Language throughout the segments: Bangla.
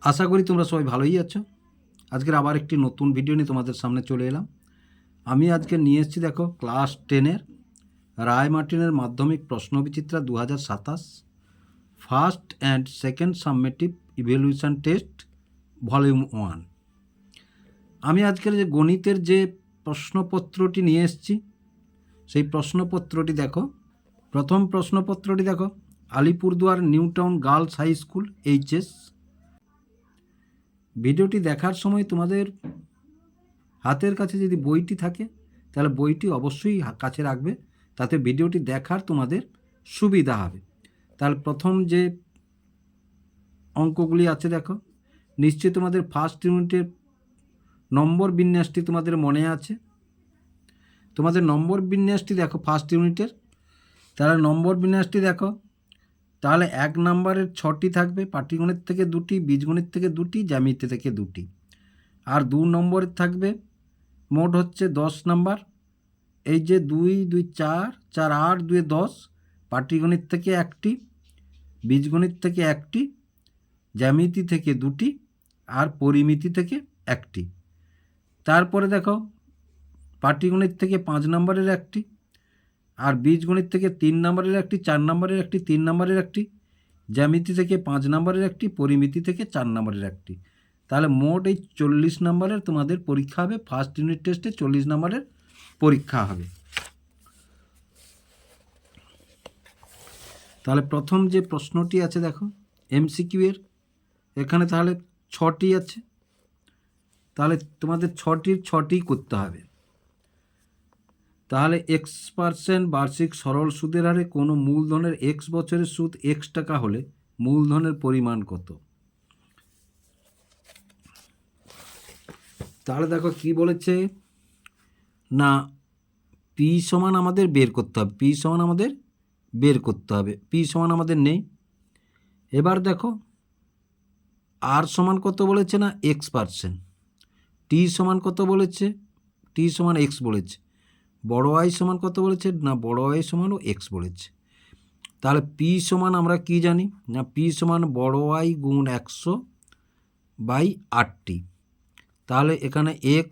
আশা করি তোমরা সবাই ভালোই আছো। আজকের আবার একটি নতুন ভিডিও নিয়ে তোমাদের সামনে চলে এলাম। আমি আজকে নিয়ে এসেছি দেখো ক্লাস 10-এর রায় মার্টিনের মাধ্যমিক প্রশ্নবিচিত্রা 2027 first and second সাবমেটিভ evaluation test volume 1। আমি আজকের যে গণিতের যে প্রশ্নপত্রটি নিয়ে এসেছি সেই প্রশ্নপত্রটি দেখো। প্রথম প্রশ্নপত্রটি দেখো, Alipurduar new town girls high school HS. ভিডিওটি দেখার সময় তোমাদের হাতের কাছে যদি বইটি থাকে তাহলে বইটি অবশ্যই কাছে রাখবে, তাতে ভিডিওটি দেখার তোমাদের সুবিধা হবে। তাহলে প্রথম যে অঙ্কগুলি আছে দেখো, নিশ্চয়ই তোমাদের ফার্স্ট ইউনিটের নম্বর বিন্যাসটি তোমাদের মনে আছে। তোমাদের নম্বর বিন্যাসটি দেখো ফার্স্ট ইউনিটের, তাহলে নম্বর বিন্যাসটি দেখো। তাহলে 1 নম্বরের 6টি থাকবে, পাটিগণিত থেকে 2টি, বীজগণিত থেকে 2টি, জ্যামিতি থেকে 2টি। আর 2 নম্বরের থাকবে মোট হচ্ছে 10 নাম্বার। এই যে 2 2 4 4 8 2 10, পাটিগণিত থেকে 1টি, বীজগণিত থেকে 1টি, জ্যামিতি থেকে 2টি আর পরিমিতি থেকে 1টি। তারপরে দেখো পাটিগণিত থেকে 5 নম্বরের 1টি, আর বীজগণিত থেকে 3 নম্বরের 1টি, 4 নম্বরের 1টি, 3 নম্বরের 1টি, জ্যামিতি থেকে 5 নম্বরের 1টি, পরিমিতি থেকে 4 নম্বরের 1টি। তাহলে মোট এই 40 নম্বরের তোমাদের পরীক্ষা হবে। ফার্স্ট ইউনিট টেস্টে 40 নম্বরের পরীক্ষা হবে। তাহলে প্রথম যে প্রশ্নটি আছে দেখো এমসিকিউ এর, এখানে তাহলে 6টি আছে। তাহলে তোমাদের 6টি করতে হবে। তাহলে X% বার্ষিক সরল সুদের হারে কোনো মূলধনের X বছরের সুদ X টাকা হলে মূলধনের পরিমাণ কত? তাহলে দেখো কি বলেছে না, পি সমান আমাদের বের করতে হবে। পি সমান আমাদের বের করতে হবে, পি সমান আমাদের নেই। এবার দেখো আর সমান কত বলেছে না X%। টি সমান কত বলেছে? টি সমান X বলেছে। বড় আই সমান কত বলেছে না বড় আই সমানও X বলেছে। তাহলে পি সমান আমরা কি জানি না পি সমান বড় আই গুণ 100/8টি। তাহলে এখানে X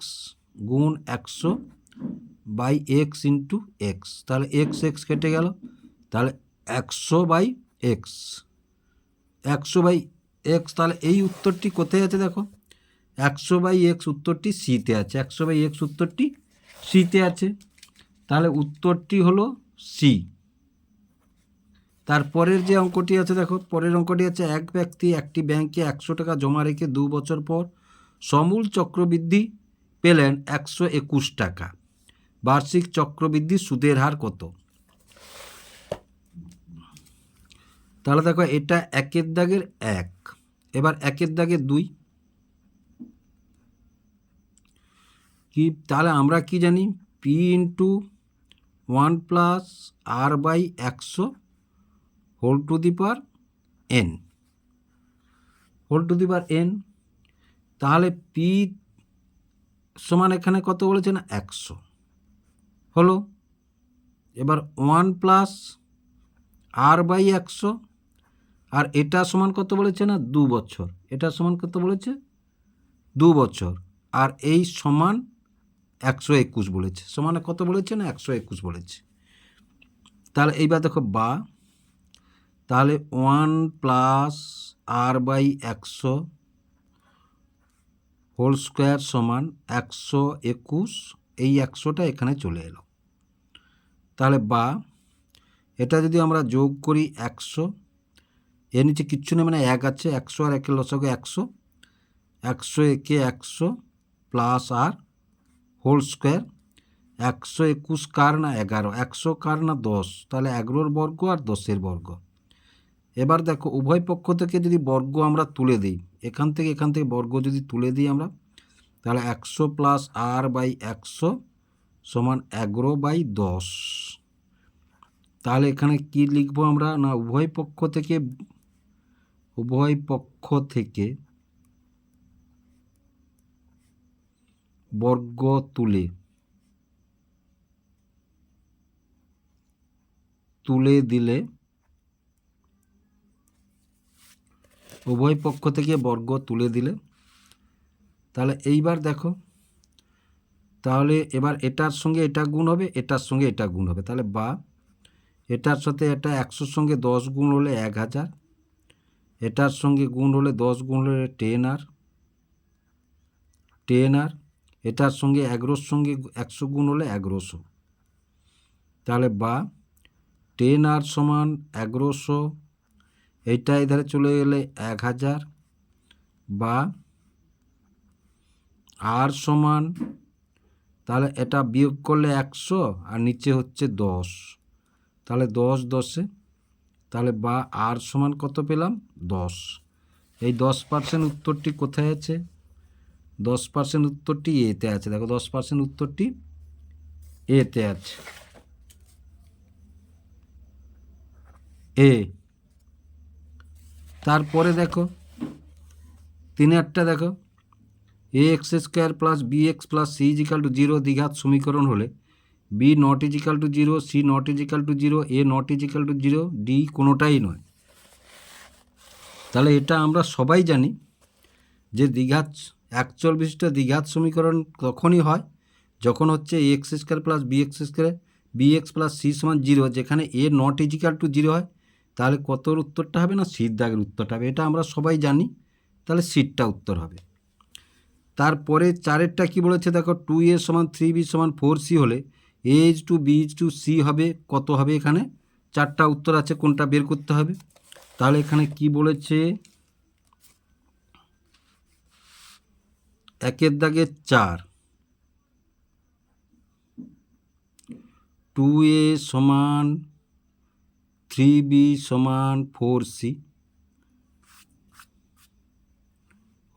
গুণ 100/X ইন্টু X, তাহলে X কেটে গেল। তাহলে 100/X, 100/X। তাহলে এই উত্তরটি কোথায় আছে দেখো, 100/X উত্তরটি সিতে আছে। 100/X উত্তরটি সিতে আছে। তাহলে উত্তরটি হলো সি। তারপরের যে অঙ্কটি আছে দেখো, পরের অঙ্কটি আছে এক ব্যক্তি একটি ব্যাংকে 100 টাকা জমা রেখে 2 বছর পর সমূল চক্রবৃদ্ধি পেলেন 121 টাকা। বার্ষিক চক্রবৃদ্ধি সুদের হার কত? তাহলে দেখো এটা 1-এর দাগের 1, এবার 1-এর দাগের 2 কি? তাহলে আমরা কি জানি P into 1 plus r/100 whole to the power n, whole to the power n। তাহলে পি সমান এখানে কত বলেছে না 100 হলো। এবার 1 প্লাস r/100, আর এটা সমান কত বলেছে না 2 বছর। এটা সমান কত বলেছে 2 বছর, আর এই সমান 121 বলেছে। সমানে কত বলেছে না 121 বলেছে। তাহলে এইবার দেখো বা, তাহলে 1 প্লাস r/100 হোল স্কোয়ার সমান 121। এই 100টা এখানে চলে এলো। তাহলে বা এটা যদি আমরা যোগ করি 100, এর নিচে কিচ্ছু নেই মানে 1 আছে, 100 আর 1-এর লসাগু 100, 100 একে 100 প্লাস আর হোল স্কোয়ার। 121 কার না 11, 100 কার না 10, তাহলে 11-এর বর্গ আর 10-এর বর্গ। এবার দেখো উভয় পক্ষ থেকে যদি বর্গ আমরা তুলে দিই, এখান থেকে বর্গ যদি তুলে দিই আমরা, তাহলে 100 প্লাস r/100 সমান 11/10। তাহলে এখানে কি লিখবো আমরা না উভয় পক্ষ থেকে বর্গ তুলে দিলে উভয় পক্ষ থেকে বর্গ তুলে দিলে তাহলে এইবার দেখো, তাহলে এবার এটার সঙ্গে এটা গুণ হবে, এটার সঙ্গে এটা গুণ হবে, তাহলে বা এটার সাথে এটা 100-র সঙ্গে 10 গুণ হলে 1000, এটার সঙ্গে গুণ হলে 10 গুণ হলে 10r, এটার সঙ্গে 11-র সঙ্গে 100 গুণ হলে 1100, তাহলে বা 10r সমান 1100, এইটা এধারে চলে গেলে 1000, বা আর সমান, তাহলে এটা বিয়োগ করলে 100 আর নিচে হচ্ছে 10, তাহলে 10 10-এ, তাহলে বা আর সমান কত পেলাম 10। এই 10% উত্তরটি কোথায় আছে? 10% উত্তরটি এতে আছে। দেখো 10% উত্তরটি এতে আছে, এ। তারপরে দেখো 3-এরটা দেখো, ax² plus bx plus c = 0 দ্বিঘাত সমীকরণ হলে b ≠ 0, c ≠ 0, a ≠ 0, d কোনোটাই নয়। তাহলে এটা আমরা সবাই জানি যে দ্বিঘাত একচল বিশিষ্ট দ্বিঘাত সমীকরণ তখনই হয় যখন হচ্ছে ax² plus bx plus c সমান 0, যেখানে a ≠ 0 হয়। তাহলে কতর উত্তরটা হবে? না সির দাগের উত্তরটা হবে। এটা আমরা সবাই জানি, তাহলে সিটটা উত্তর হবে। তারপরে 4-এরটা কী বলেছে দেখো, 2a = 3b = 4c হলে a:2b:2c হবে কত হবে? এখানে 4টা উত্তর আছে, কোনটা বের করতে হবে। তাহলে এখানে কি বলেছে, 1-এর দাগে 4, 2a = 3b = 4c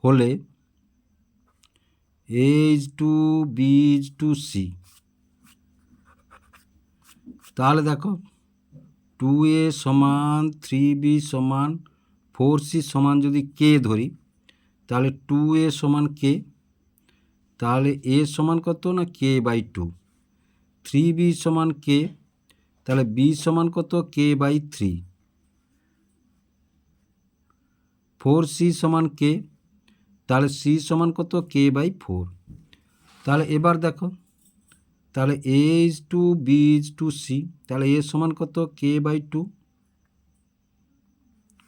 হলে a:2b:2c। তাহলে দেখো 2a = 3b = 4c সমান যদি k ধরি, তাহলে 2a সমান k, তাহলে a সমান কত? না k/2। 3b সমান k, তাহলে b সমান কত? k/3। 4c সমান k, তাহলে c সমান কত? k/4। তাহলে এবার দেখো, তাহলে a:2b:2c, তাহলে a সমান কত? k/2,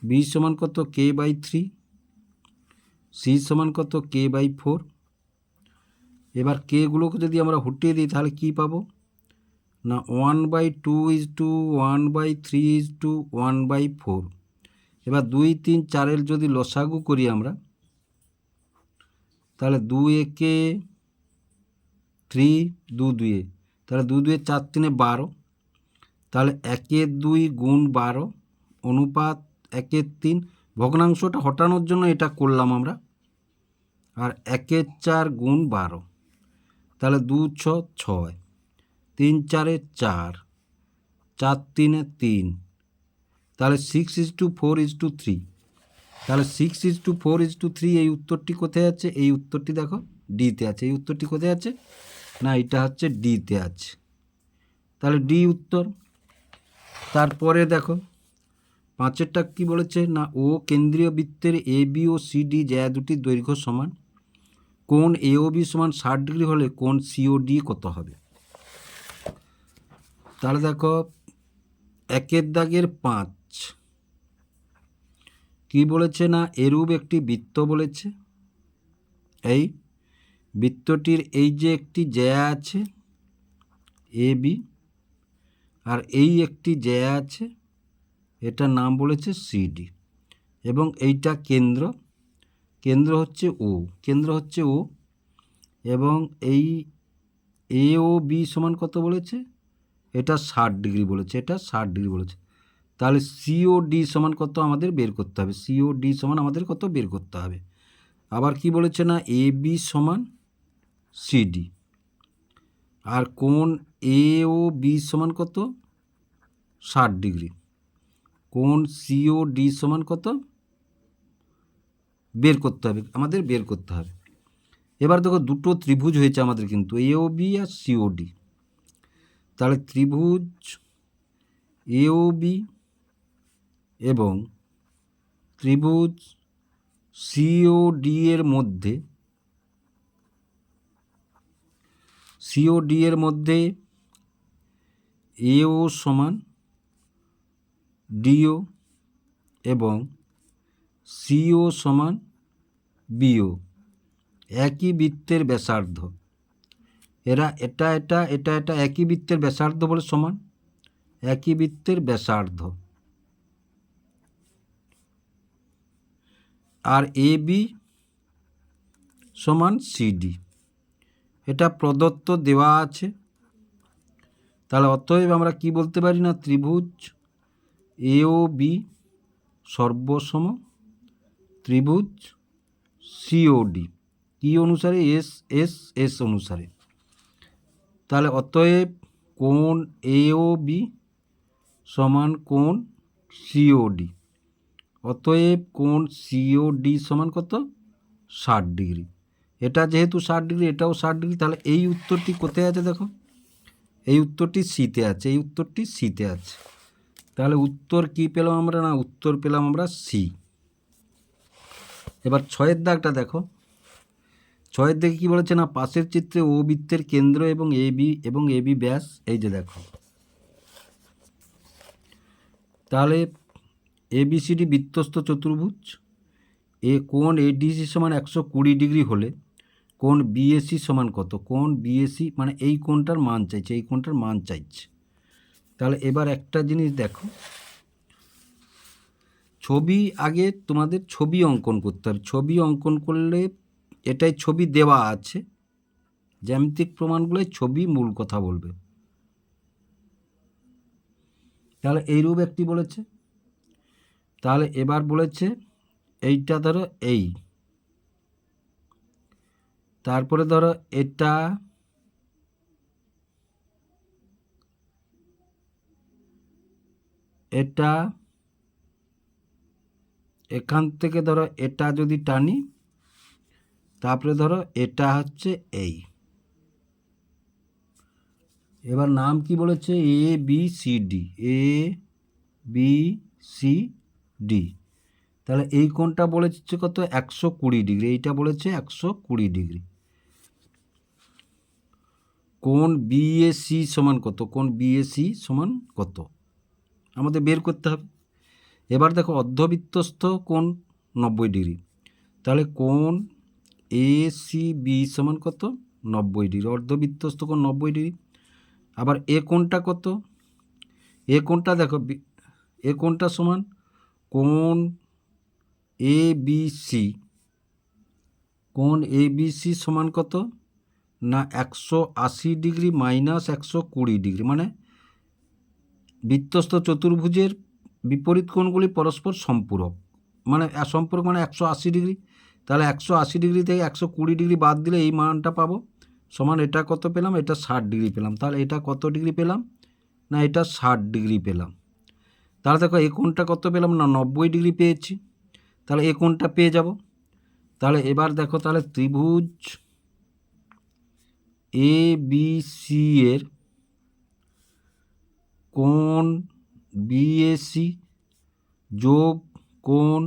b সমান কত? k/3, c সমান কত? k/4। এবার কেগুলোকে যদি আমরা হটিয়ে দিই তাহলে কি পাবো? না 1/2 1/3 1/4। এবার 2 3 4-এর যদি লসাগু করি আমরা, তাহলে 2 একে 3, 2 2, তাহলে 2 2 4 3 12, তাহলে 1 2 গুণ 12 অনুপাত 1 3। ভগ্নাংশটা হটানোর জন্য এটা করলাম আমরা। আর 1 4 গুণ 12, তাহলে 2 6 6, 3 4 4, 4 3 3, তাহলে 6:4:3। তাহলে 6:4:3 এই উত্তরটি কোথায় আছে? এই উত্তরটি দেখো ডিতে আছে। এই উত্তরটি কোথায় আছে? না এটা হচ্ছে ডিতে আছে, তাহলে ডি উত্তর। তারপরে দেখো 5-এরটা কী বলেছে, না ও কেন্দ্রীয় বৃত্তের A B O C D জ্যা দুটির দৈর্ঘ্য সমান, কোণ এ ও বি সমান 60 ডিগ্রি হলে কোণ সি ও ডি কত হবে? তাহলে দেখো 1-এর দাগের 5 কি বলেছে, না এরূপ একটি বৃত্ত বলেছে। এই বৃত্তটির এই যে একটি জ্যা আছে এ বি, আর এই একটি জ্যা আছে, এটার নাম বলেছে সিডি, এবং এইটা কেন্দ্র, কেন্দ্র হচ্ছে ও, এবং এই এ ও বি সমান কত বলেছে? এটা 60 ডিগ্রি বলেছে, এটা 60 ডিগ্রি বলেছে। তাহলে সিও ডি সমান কত আমাদের বের করতে হবে? সিও ডি সমান আমাদের কত বের করতে হবে? আবার কি বলেছে, না এ বি সমান সিডি, আর কোণ এ ও বি সমান কত? 60 ডিগ্রি। কোণ সিও ডি সমান কত বের করতে হবে? আমাদের বের করতে হবে। এবার দেখো দুটো ত্রিভুজ হয়েছে আমাদের, কিন্তু এ ও বি আর সিও ডি। তাহলে ত্রিভুজ এ ও বি এবং ত্রিভুজ সিওডি এর মধ্যে এও সমান ডিও এবং সিও সমান বিও, একই বৃত্তের ব্যাসার্ধ। এটা একই বৃত্তের ব্যাসার্ধ বলে সমান, একই বৃত্তের ব্যাসার্ধ। আর এ বি সমান সিডি, এটা প্রদত্ত দেওয়া আছে। তাহলে অতএব আমরা কি বলতে পারি না, ত্রিভুজ এও বি সর্বসম ত্রিভুজ সিওডি, কি অনুসারে, এস অনুসারে। তাহলে অতএব কোণ এও বি সমান কোণ সিওডি, অতএব কোণ সিওডি সমান কত, 60 ডিগ্রি। এটা যেহেতু 60 ডিগ্রি, এটাও 60 ডিগ্রি, তাহলে এই উত্তরটি কোথায় আছে দেখো, এই উত্তরটি সিতে আছে, এই উত্তরটি সিতে আছে। তাহলে উত্তর কি পেলাম আমরা, না উত্তর পেলাম আমরা সি। এবার 6-এর দাগটা দেখো, 6-এর দিকে কী বলেছে না, পাশের চিত্রে ও বৃত্তের কেন্দ্র এবং এ বি ব্যাস, এই যে দেখো। তাহলে এবিসিডি বৃত্তস্থ চতুর্ভুজ, কোণ এডিসি সমান 120 ডিগ্রি হলে কোণ বিএসি সমান কত, কোণ বিএসি মানে এই কোণটার মান চাইছে, এই কোণটার মান চাইছে। তাহলে এবার একটা জিনিস দেখো, ছবি আগে তোমাদের ছবি অঙ্কন করতে হবে। ছবি অঙ্কন করলে, এটাই ছবি দেওয়া আছে, জ্যামিতিক প্রমাণগুলোয় ছবি মূল কথা বলবে। তাহলে এইরূপ একটি বলেছে। তাহলে এবার বলেছে এইটা ধরো এই, তারপরে ধরো এটা, এটা এখান থেকে ধরো এটা যদি টানি, তারপরে ধরো এটা হচ্ছে এই। এবার নাম কি বলেছে, A B C D, A B C D. তাহলে এই কোণটা বলেছে কত, 120 ডিগ্রি, এইটা বলেছে 120 ডিগ্রি। কোণ বিএসি সমান কত, কোণ বিএসি সমান কত আমাদের বের করতে হবে। এবার দেখো অর্ধবৃত্তস্থ কোণ 90 ডিগ্রি, তাহলে কোণ এসিবি সমান কত, 90 ডিগ্রি, অর্ধবৃত্তস্থ কোণ 90 ডিগ্রি। আবার এ কোণটা কত, এ কোণটা দেখো, এ কোণটা সমান কোণ এ বি সি, কোণ এ বি সি সমান কত না 180 ডিগ্রি মাইনাস 120 ডিগ্রি, মানে বৃত্তস্থ চতুর্ভুজের বিপরীত কোণগুলি পরস্পর সম্পূরক, মানে সম্পূরক মানে 180 ডিগ্রি। তাহলে 180 ডিগ্রি থেকে 120 ডিগ্রি বাদ দিলে এই মানটা পাবো, সমান এটা কত পেলাম, এটা 60 ডিগ্রি পেলাম। তাহলে এটা কত ডিগ্রি পেলাম, না এটা 60 ডিগ্রি পেলাম। তাহলে দেখো এই কোণটা কত পেলাম, না 90 ডিগ্রি পেয়েছি, তাহলে এই কোণটা পেয়ে যাব। তাহলে এবার দেখো, তাহলে ত্রিভুজ এ বি সি এর কোণ বিএসি যোগ কোণ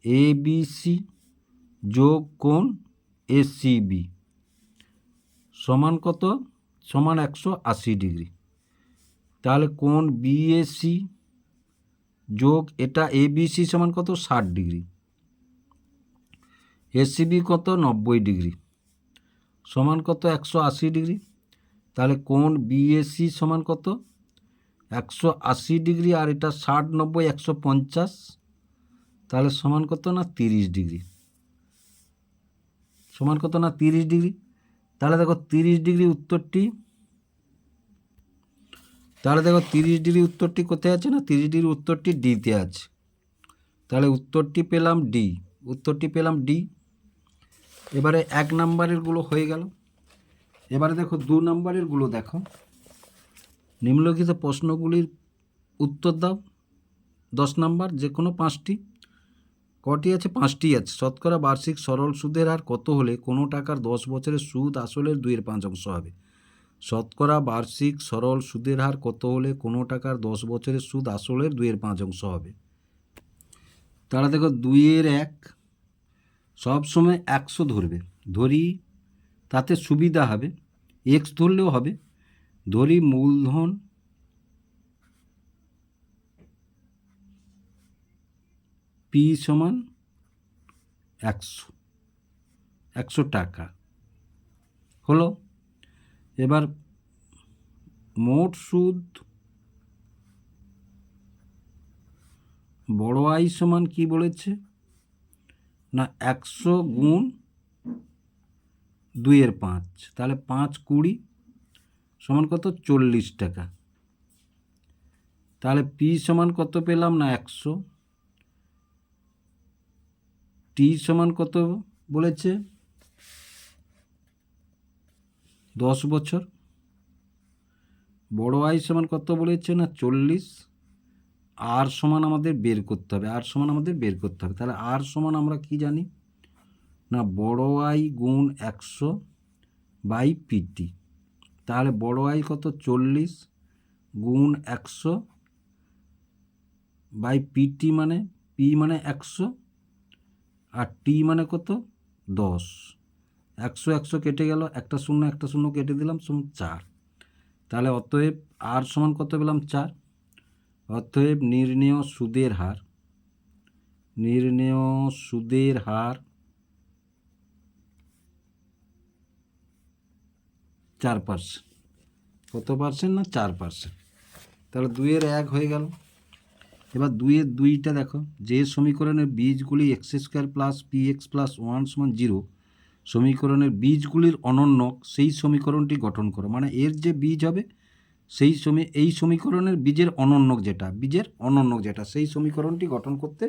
এ বি সি যোগ কোণ এসিবি সমান কত, সমান 180 ডিগ্রি। তাহলে কোণ বিএসি যোগ এটা এবিসি সমান কত, 60 ডিগ্রি, এসিবি কত, 90 ডিগ্রি, সমান কত, 180 ডিগ্রি। তাহলে কোণ বিএসি সমান কত, 180 ডিগ্রি, আর এটা 60 90 150, তাহলে সমান কত না 30 ডিগ্রি, সমান কত না 30 ডিগ্রি। তাহলে দেখো 30 ডিগ্রি উত্তরটি, তাহলে দেখো 30 ডিগ্রি উত্তরটি কোথায় আছে, না 30 ডিগ্রি উত্তরটি ডিতে আছে। তাহলে উত্তরটি পেলাম ডি, উত্তরটি পেলাম ডি। এবারে 1 নম্বরেরগুলো হয়ে গেল। এবারে দেখো 2 নম্বরেরগুলো দেখো, নিম্নলিখিত প্রশ্নগুলির উত্তর দাও। 10 নম্বর, যে কোনো 5টি, কটি আছে, 5টি আছে। শতকরা বার্ষিক সরল সুদের হার কত হলে কোনো টাকার 10 বছরের সুদ আসলের 2/5 অংশ হবে। শতকরা বার্ষিক সরল সুদের হার কত হলে কোনো টাকার 10 বছরের সুদ আসলের 2/5 অংশ হবে। তাহলে দেখো 2 এর 1, সব সময় 100 ধরবে। ধরি, তাতে সুবিধা হবে, এক্স ধরলেও হবে। ধরি মূলধন পি সমান 100 টাকা হলো। এবার মোট সুদ বড় আই সমান কি বলেছে না 100 গুণ 2/5, তাহলে 5×20 সমান কত 40 টাকা। তাহলে পি সমান কত পেলাম না 100, টি সমান কত বলেছে 10 বছর, বড় আই সমান কত বলেছে না 40, আর সমান আমাদের বের করতে হবে, তাহলে আর সমান আমরা কি জানি না বড় আই গুণ 100 বাই পিটি। তাহলে বড় আই কত 40 গুণ 100 বাই পিটি, মানে পি মানে 100 আর টি মানে কত 10। 100 কেটে গেল, একটা শূন্য কেটে দিলাম, সমান 4। তাহলে অতএব আর সমান কত পেলাম 4। অতএব নির্ণেয় সুদের হার 4%। কত পার্সেন্ট না 4%। তাহলে 2-এর 1 হয়ে গেল। এবার 2-এর 2টা দেখো, যে সমীকরণের বীজগুলি x² প্লাস px প্লাস 1 সমান 0 সমীকরণের বীজগুলির অনন্যক সেই সমীকরণটি গঠন করো। মানে এর যে বীজ হবে এই সমীকরণের বীজের অনন্যক যেটা সেই সমীকরণটি গঠন করতে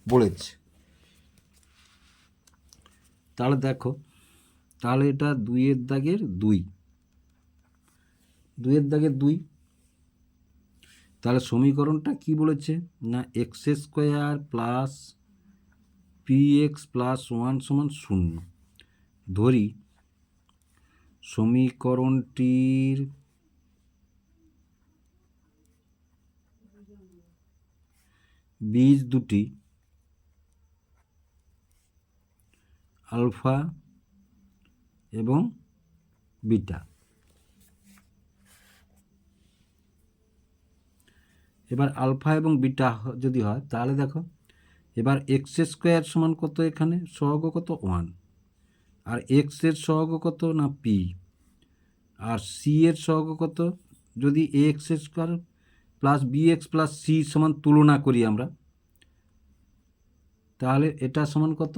বলেছে। তাহলে দেখো, তাহলে এটা 2-এর দাগের 2। তাহলে সমীকরণটা কি বলেছে না x² প্লাস px প্লাস 1 সমান 0। ধরি সমীকরণটির বীজ দুটি আলফা এবং বিটা। এবার আলফা এবং বিটা যদি হয় তাহলে দেখো, এবার x² সমান কত, এখানে সহগ কত 1, আর এক্স এর সহগ কত না পি, আর সি এর সহগ কত, যদি ax² plus bx plus C সমান তুলনা করি আমরা, তাহলে এটা সমান কত,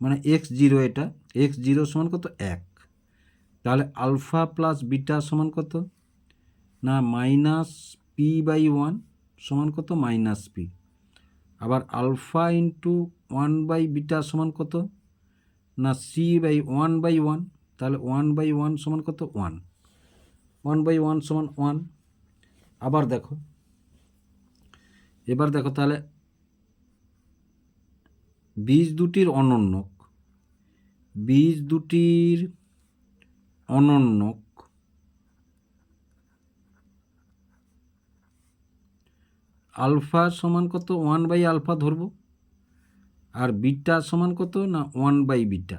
মানে x0, এটা x0 সমান কত 1। তাহলে আলফা প্লাস বিটা সমান কত না -p/1 সমান কত -p। আবার আলফা ইন্টু 1/বিটা সমান কত না c/1/1, তাহলে 1/1 সমান কত 1, 1/1 সমান 1। এবার দেখো তাহলে বীজ দুটির অনন্যক আলফা সমান কত 1/আলফা ধরবো, আর বিটা সমান কত না 1/বিটা।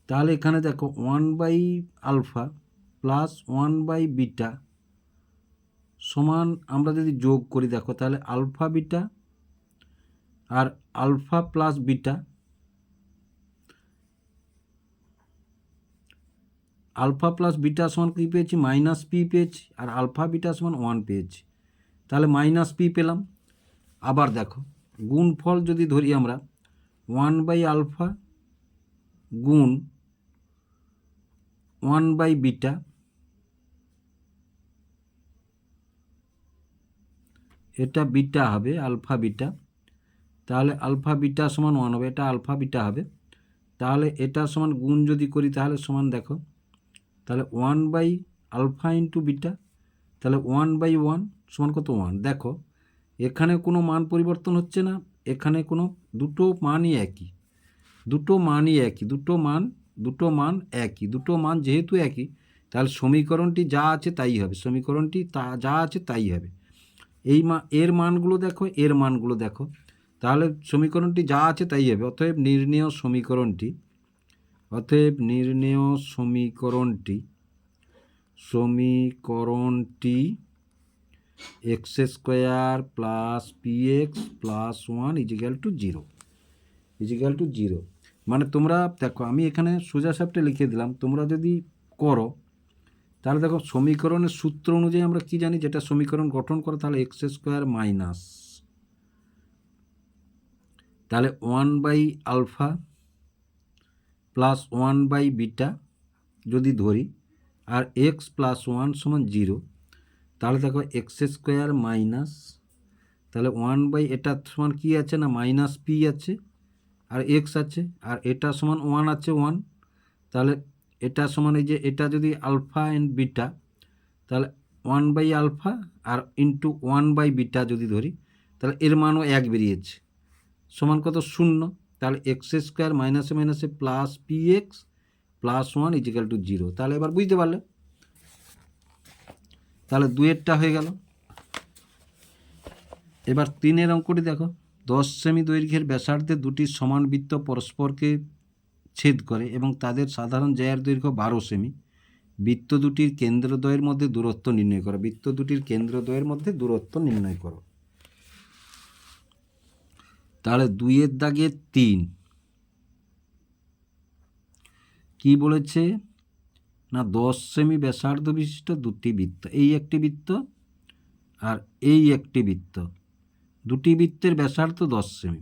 তাহলে এখানে দেখো 1/আলফা প্লাস 1/বিটা সমান, আমরা যদি যোগ করি দেখো, তাহলে আলফা বিটা আর alpha plus beta, alpha plus beta সমান কী পেয়েছি -p পেয়েছি, আর আলফা বিটা সমান 1 পেয়েছি, তাহলে -p পেলাম। আবার দেখো গুণফল যদি ধরি আমরা 1/আলফা গুণ 1/বিটা, এটা বিটা হবে আলফা বিটা, তাহলে আলফা বিটা সমান 1 হবে, এটা আলফা বিটা হবে। তাহলে এটা সমান গুণ যদি করি তাহলে সমান দেখো, তাহলে 1/আলফা ইন্টু বিটা, তাহলে 1/1 সমান কত 1। দেখো এখানে কোনো মান পরিবর্তন হচ্ছে না, এখানে কোনো দুটো মান যেহেতু একই, তাহলে সমীকরণটি যা আছে তাই হবে, এর মানগুলো দেখো, এর মানগুলো দেখো, তাহলে সমীকরণটি যা আছে তাই হবে। অতএব নির্ণেয় সমীকরণটি x square plus P x plus 1 equal to zero. মানে তোমরা দেখো, আমি এখানে সোজা সাপটা লিখে দিলাম, তোমরা যদি করো তাহলে দেখো সমীকরণের সূত্র অনুযায়ী আমরা কি জানি, যেটা সমীকরণ গঠন করে, তাহলে এক্স স্কোয়ার মাইনাস, তাহলে 1/α প্লাস 1/β যদি ধরি, আর এক্স প্লাস 1 সমান 0, তাহলে দেখো এক্স স্কোয়ার মাইনাস, তাহলে 1 এটা সমান কী আছে না মাইনাস পি আছে, আর এক্স আছে, আর এটা সমান 1 আছে 1, তাহলে এটা সমান এই যে এটা যদি আলফা অ্যান্ড বিটা, তাহলে 1/α আর ইন্টু 1/β যদি ধরি, তাহলে এর মানও 1 বেরিয়েছে, সমান কত 0। তাহলে এক্স স্কোয়ার মাইনাসে মাইনাসে plus P x plus 1 equal to 0। তাহলে এবার বুঝতে পারলে, তাহলে 2-এরটা হয়ে গেল। এবার 3-এর অঙ্কটি দেখো, 10 সেমি দৈর্ঘ্যের ব্যাসার্ধে দুটি সমান বৃত্ত পরস্পরকে ছেদ করে এবং তাদের সাধারণ জ্যায়ের দৈর্ঘ্য 12 সেমি। বৃত্ত দুটির কেন্দ্রদ্বয়ের মধ্যে দূরত্ব নির্ণয় করো। বৃত্ত দুটির কেন্দ্রদ্বয়ের মধ্যে দূরত্ব নির্ণয় করো। তাহলে 2-এর দাগে 3 কি বলেছে না, 10 সেমি ব্যাসার্ধ বিশিষ্ট দুটি বৃত্ত, এই একটি বৃত্ত আর এই একটি বৃত্ত, দুটি বৃত্তের ব্যাসার্ধ 10 সেমি,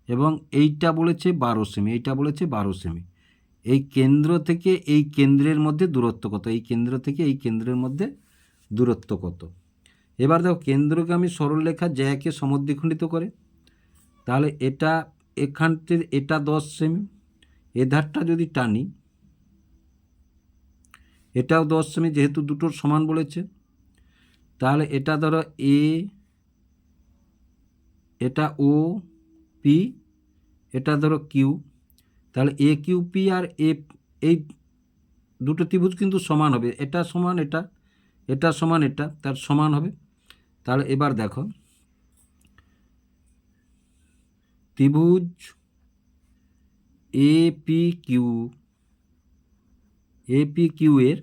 এবং এইটা বলেছে 12 সেমি, এইটা বলেছে 12 সেমি। এই কেন্দ্র থেকে এই কেন্দ্রের মধ্যে দূরত্ব কত, এই কেন্দ্র থেকে এই কেন্দ্রের মধ্যে দূরত্ব কত। এবার দেখো কেন্দ্রগামী সরলরেখা জ্যাকে সমদ্বিখণ্ডিত করে, তাহলে এটা এখান থেকে এটা 10 সেমি, এ ধারটা যদি টানি এটাও 10 সেমি, যেহেতু দুটোর সমান বলেছে, তাহলে এটা ধরো এ, এটা ও পি, এটা ধরো কিউ, তাহলে এ কিউ পি আর এই দুটো ত্রিভুজ কিন্তু সমান হবে, এটা সমান এটা, এটা সমান এটা, তার সমান হবে। তাহলে এবার দেখো ত্রিভুজ এ পি কিউ এর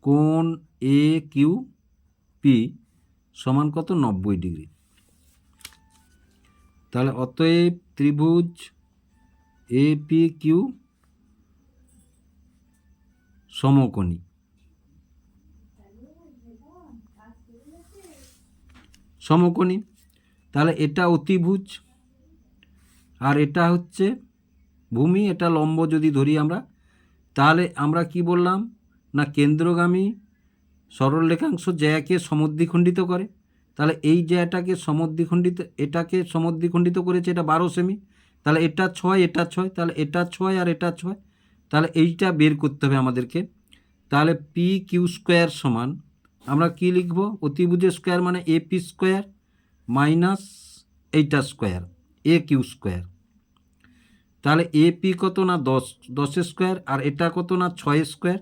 কোণ এ কিউ পি সমান কত 90 ডিগ্রি। তাহলে অতএব ত্রিভুজ এ পি কিউ সমকোণী। তাহলে এটা অতিভুজ আর এটা হচ্ছে ভূমি, এটা লম্ব যদি ধরি আমরা, তাহলে আমরা কি বললাম না কেন্দ্রগামী সরলরেখাংশ জ্যাকে সমদ্বিখণ্ডিত করে। তাহলে এই জ্যাটাকে এটাকে সমদ্বিখণ্ডিত করেছে, এটা 12 সেমি, তাহলে এটা 6, এটা 6, তাহলে এটা 6 আর এটা 6, তাহলে এইটা বের করতে হবে আমাদেরকে। তাহলে পি কিউ স্কোয়ার সমান আমরা কি লিখব, অতিভুজের স্কোয়ার মানে এ পি স্কোয়ার মাইনাস এইটা স্কোয়ার এ কিউ স্কোয়ার। তাহলে এ পি কত না 10 স্কোয়ার, আর এটা কত না 6 স্কোয়ার,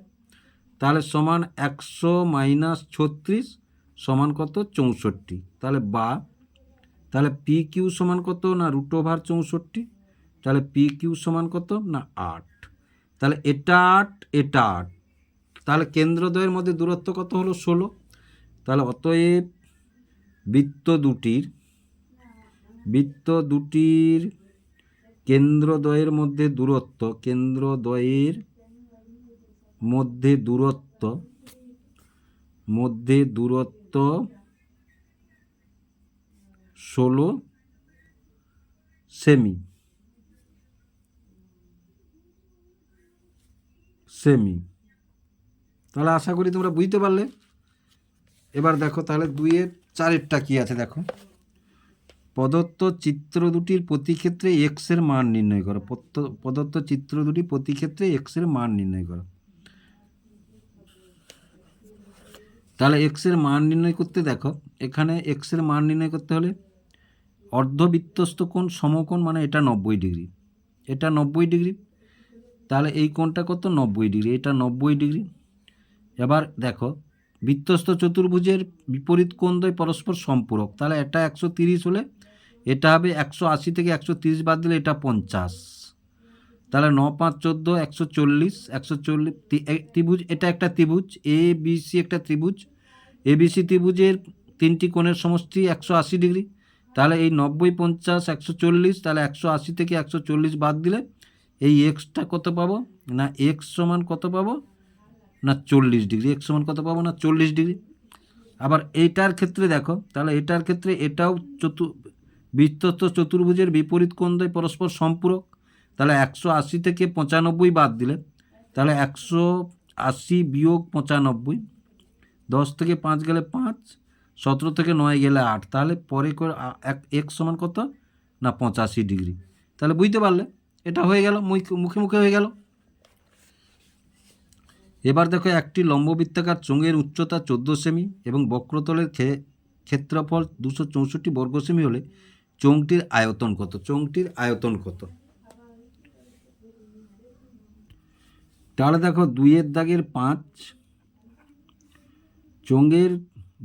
তাহলে সমান 100 মাইনাস 36 সমান কত 64। তাহলে পি কিউ সমান কত না √64, তাহলে পি কিউ সমান কত না 8। তাহলে এটা 8, এটা 8, তাহলে কেন্দ্রদ্বয়ের মধ্যে দূরত্ব কত হলো 16। তাহলে অতএব বৃত্ত দুটির কেন্দ্রদ্বয়ের মধ্যে দূরত্ব 16 সেমি। তাহলে আশা করি তোমরা বুঝতে পারলে। এবার দেখো তাহলে 2-এর 4-এরটা কী আছে দেখো, প্রদত্ত চিত্র দুটির প্রতি ক্ষেত্রে এক্স এর মান নির্ণয় করো। প্রদত্ত চিত্র দুটি প্রতি ক্ষেত্রে এক্স এর মান নির্ণয় করো। তাহলে এক্স এর মান নির্ণয় করতে দেখো, এখানে এক্স এর মান নির্ণয় করতে হলে অর্ধবৃত্তস্থ কোণ সমকোণ মানে এটা 90 ডিগ্রি, এটা 90 ডিগ্রি, তাহলে এই কোণটা কত 90 ডিগ্রি, এটা 90 ডিগ্রি। এবার দেখো বৃত্তস্থ চতুর্ভুজের বিপরীত কোণদ্বয় পরস্পর সম্পূরক, তাহলে এটা 130 হলে এটা হবে 180 থেকে 130 বাদ দিলে এটা 50, তাহলে 9 5 14 140, 140 ত্রিভুজ, এটা একটা ত্রিভুজ এ বি সি, একটা ত্রিভুজ এ বি সি ত্রিভুজের তিনটি কোণের সমষ্টি 180 ডিগ্রি, তাহলে এই 90 50 140, তাহলে 180 থেকে 140 বাদ দিলে এই এক্সটা কত পাবো না এক্স সমান কত পাবো না 40 ডিগ্রি, এক্স সমান কত পাবো না 40 ডিগ্রি। আবার এইটার ক্ষেত্রে দেখো, তাহলে এটার ক্ষেত্রে এটাও বৃত্তস্থ চতুর্ভুজের বিপরীত কোণদ্বয় পরস্পর সম্পূরক, তাহলে 180 থেকে 95 বাদ দিলে তাহলে 180 বিয়োগ 95, 10 থেকে 5 গেলে 5, 17 থেকে 9 গেলে 8, তাহলে পরে করে এক্স সমান কত না 85 ডিগ্রি। তাহলে বুঝতে পারলে এটা হয়ে গেল, মুখে মুখে হয়ে গেল। এবার দেখো একটি লম্ববৃত্তাকার চোঙের উচ্চতা 14 সেমি এবং বক্রতলের ক্ষেত্রফল 264 বর্গ সেমি হলে চোঙটির আয়তন কত? চোঙটির আয়তন কত? তাহলে দেখো 2-এর দাগের 5, চোঙের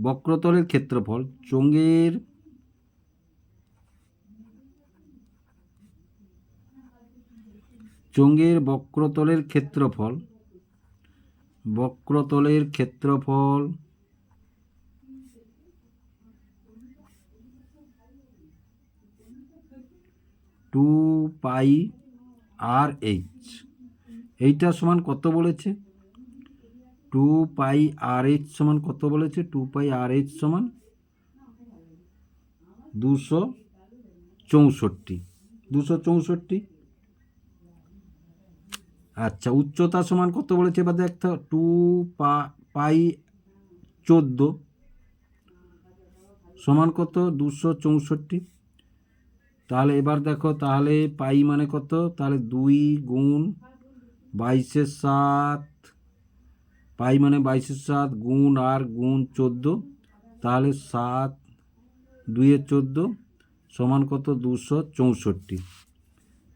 বক্রতলের ক্ষেত্রফল, চোঙের বক্রতলের ক্ষেত্রফল 2πr/h, এইটা সমান কত বলেছে? 2πr/h সমান কত বলেছে? 2πr/h সমান 264। আচ্ছা, উচ্চতা সমান কত বলেছে এবার দেখতে হবে, 2π14 সমান কত? 264। তাহলে এবার দেখো, তাহলে পাই মানে কত? তাহলে 2 গুণ 22/7, পাই মানে 22/7 গুণ আর গুণ 14, তাহলে 7 2 14 সমান কত? 264।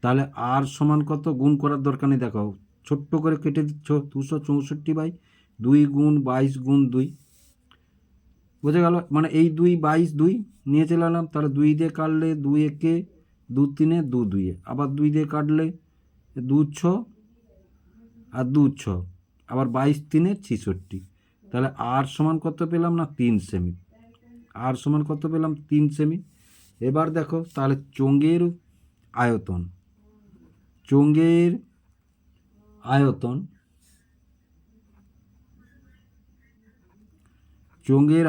তাহলে আর সমান কত? গুণ করার দরকার নেই, দেখো ছোট্ট করে কেটে দিচ্ছ, 264/2 গুণ 22 গুণ 2, বোঝা গেল? মানে এই 2 22 2 নিয়ে চলে এলাম, তাহলে 2 দিয়ে কাটলে 2 একে 2 3 2 2, আবার 2 দিয়ে কাটলে 2 6 আর 2 6, আবার 22 3 66, তাহলে আর সমান কত পেলাম না 3 সেমি। আর সমান কত পেলাম? 3 সেমি। এবার দেখো তাহলে চোঙের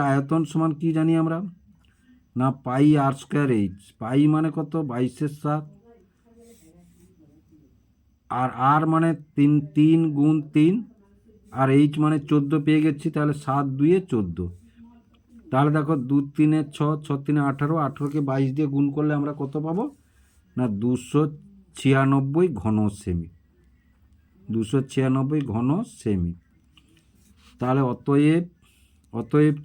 আয়তন সমান কি জানি আমরা না πr²h, পাই মানে কত? 22/7, আর মানে 3 গুণ 3, আর এইচ মানে 14 পেয়ে গেছি, তাহলে 7 2 14, তাহলে দেখো 2 3 6, 6 3 18, 18কে 22 দিয়ে গুণ করলে আমরা কত পাবো না 296 ঘন সেমি, 296 ঘন সেমি। তাহলে অতএব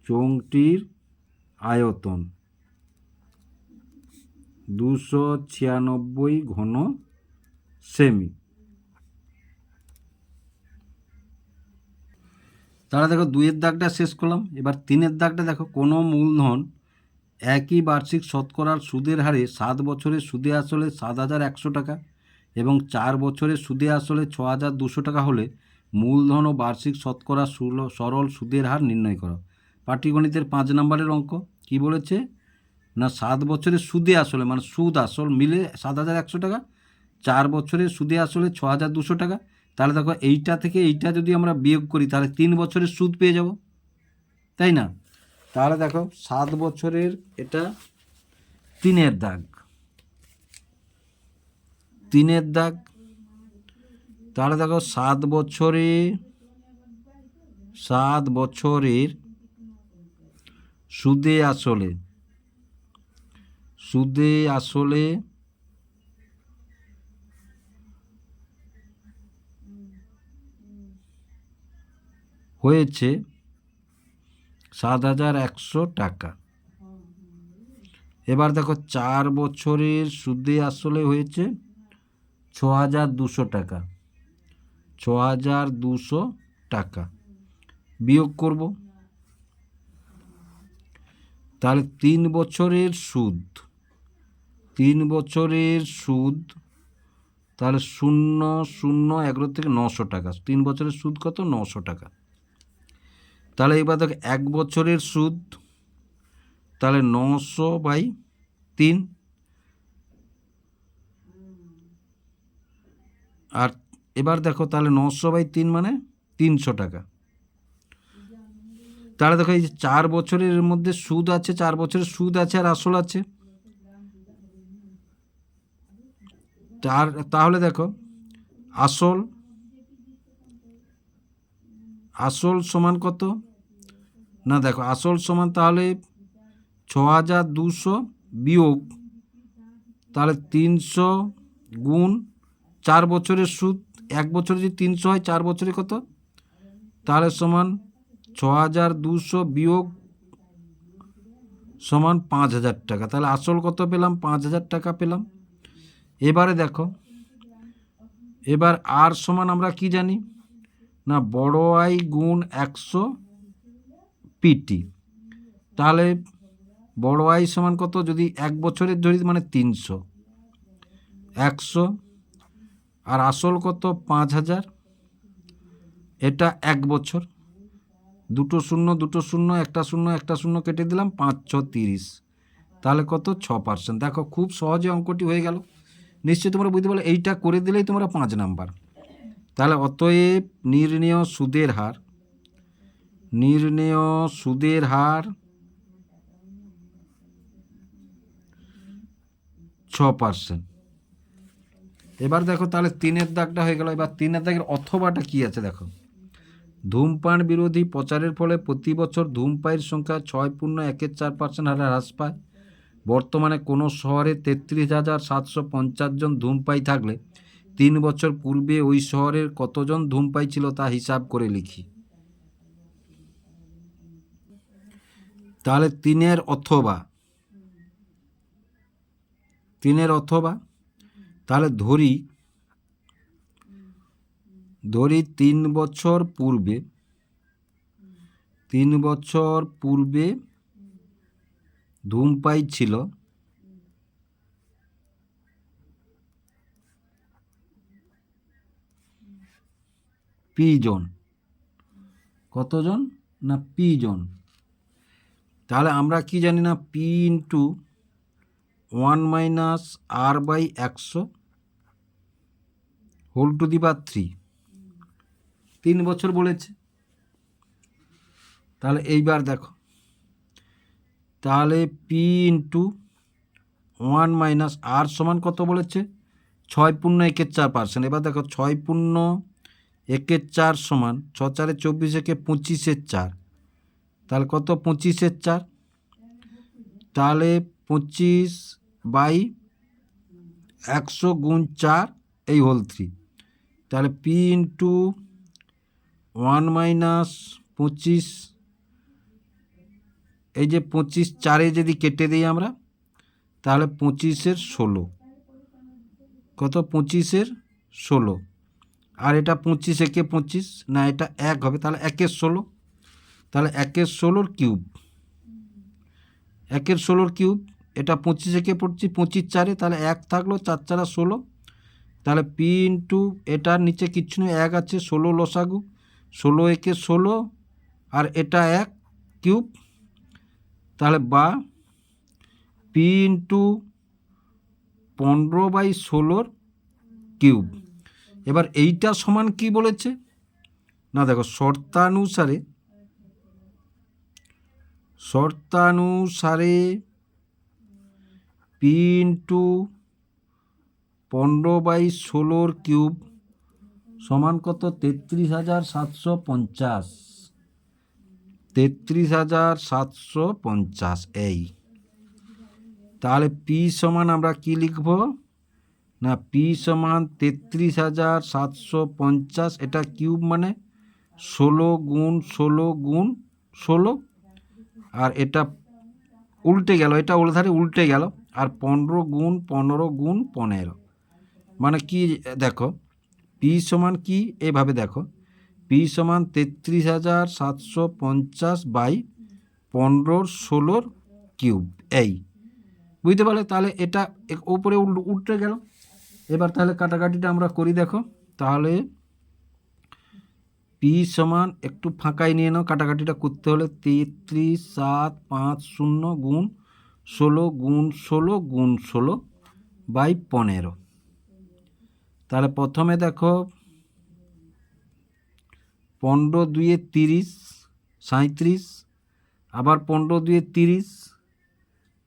চোঙটির আয়তন 296 ঘন সেমি। তাহলে দেখো 2-এর দাগটা শেষ করলাম। এবার 3-এর দাগটা দেখো, কোনো মূলধন একই বার্ষিক শতকরার সুদের হারে 7 বছরের সুদে আসলে 7,100 টাকা এবং 4 বছরের সুদে আসলে 6,200 টাকা হলে মূলধন ও বার্ষিক শতকরা সরল সুদের হার নির্ণয় করো। পাটিগণিতের 5 নম্বরের অঙ্ক কি বলেছে না 7 বছরের সুদে আসলে মানে সুদ আসল মিলে 7,100 টাকা, 4 বছরের সুদে আসলে 6,200 টাকা। তাহলে দেখো এইটা থেকে এইটা যদি আমরা বিয়োগ করি তাহলে 3 বছরের সুদ পেয়ে যাব, তাই না? তাহলে দেখো 7 বছরের, এটা 3-এর দাগ, তাহলে দেখো 7 বছরের সুদে আসলে হয়েছে 7,100 টাকা। এবার দেখো 4 বছরের সুদে আসলে হয়েছে 6,200 টাকা, 6,200 টাকা বিয়োগ করব। তাহলে 3 বছরের সুদ, 3 বছরের সুদ, তাহলে 0,0 থেকে 900 টাকা। 3 বছরের সুদ কত? 900 টাকা। তাহলে এবার দেখো 1 বছরের সুদ, তাহলে 900/3, আর এবার দেখো তাহলে 900/3 মানে 300 টাকা। তাহলে দেখো এই যে 4 বছরের মধ্যে সুদ আছে, 4 বছরের সুদ আছে আর আসল আছে। তাহলে দেখো আসল সমান কত? না দেখো আসল সমান তাহলে 6,200 বিয়োগ, তাহলে 300 গুণ 4 বছরের সুদ। 1 বছরে যদি 300 হয়, 4 বছরে কত? তাহলে সমান 6,200 বিয়োগ সমান 5,000 টাকা। তাহলে আসল কত পেলাম? 5,000 টাকা পেলাম। এবারে দেখো, এবার আর সমান আমরা কি জানি না, বড় আই গুণ 100 পিটি। তাহলে বড় আই সমান কত? যদি 1 বছরের ধরি মানে 300, 100, আর আসল কত? 5,000। এটা 1 বছর। 2 শূন্য 2 শূন্য, 1 শূন্য 1 শূন্য কেটে দিলাম, 5 × 30। তাহলে কত? 6%। দেখো খুব সহজে অঙ্কটি হয়ে গেল। নিশ্চয়ই তোমরা বুঝতে পারলে, এইটা করে দিলেই তোমরা 5 নাম্বার। তাহলে অতএব নির্ণেয় সুদের হার, নির্ণেয় সুদের হার 6%। এবার দেখো তাহলে 3-এর দাগটা হয়ে গেল। এবার 3-এর দাগের অথবাটা কি আছে দেখো। ধূমপান বিরোধী প্রচারের ফলে প্রতি বছর ধূমপায়ীর সংখ্যা 6.14% হারে হ্রাস পায়। বর্তমানে কোনো শহরে 33,750 জন ধূমপায়ী থাকলে 3 বছর পূর্বে ওই শহরের কতজন ধূমপায়ী ছিল তা হিসাব করে লিখি। তাহলে 3-এর অথবা, তাহলে ধরি 3 বছর পূর্বে ধূমপায়ী ছিল P জন। কতজন? না P জন। তাহলে আমরা কি জানি না, P × 1 - R/100 whole to the পাওয়ার 3। 3 বছর বলেছে। তাহলে এইবার দেখো, তাহলে P × 1 - R সমান কত বলেছে? 6.14%। এবার দেখো 6.14 সমান 6 × 4 = 24, 25/4। তাহলে কত? 25/4। তাহলে 25/100 গুণ 4 এই হোল 3। তাহলে P × 1 - 25, এই যে 25 4-এ যদি কেটে দিই আমরা, তাহলে 25-এর 16। কত? 25-এর 16। আর এটা 25 × 25, না এটা 1 হবে, তাহলে 1-এর 16। তাহলে 1-এর 16 কিউব, 1-এর 16 কিউব। এটা 25 × 25, 25 4-এ, তাহলে 1 থাকলো, 4 × 4 = 16। তাহলে P × এটার নিচে কিচ্ছু নেই, 1 আছে, 16 লসাগু, 16 × 1 = 16, আর এটা 1 কিউব। তাহলে বা P × 15/16 কিউব। এবার এইটা সমান কি বলেছে না, দেখো শর্তানুসারে P × 15/16 কিউব সমান কত? 33,750। 33,750 এই। তাহলে P সমান আমরা কি লিখব না, P সমান 33,750, এটা কিউব মানে 16 গুণ 16 গুণ 16, আর এটা উল্টে গেল, এটা ওলধারে উল্টে গেল, আর 15 গুণ 15 গুণ 15। মানে কি দেখো, পি সমান কি এভাবে দেখো, পি সমান 33,750 বাই 15/16 কিউব, এই বুঝতে পারলে? তাহলে এটা উপরে উল্টে গেল। এবার তাহলে কাটাকাটিটা আমরা করি, দেখো তাহলে পি সমান, একটু ফাঁকাই নিয়ে নাও, কাটাকাটিটা করতে হলে 33,750 গুণ 16 গুণ 16 গুণ 16 বাই 15। তাহলে প্রথমে দেখো 15 2 30, 37, আবার 15 2 30,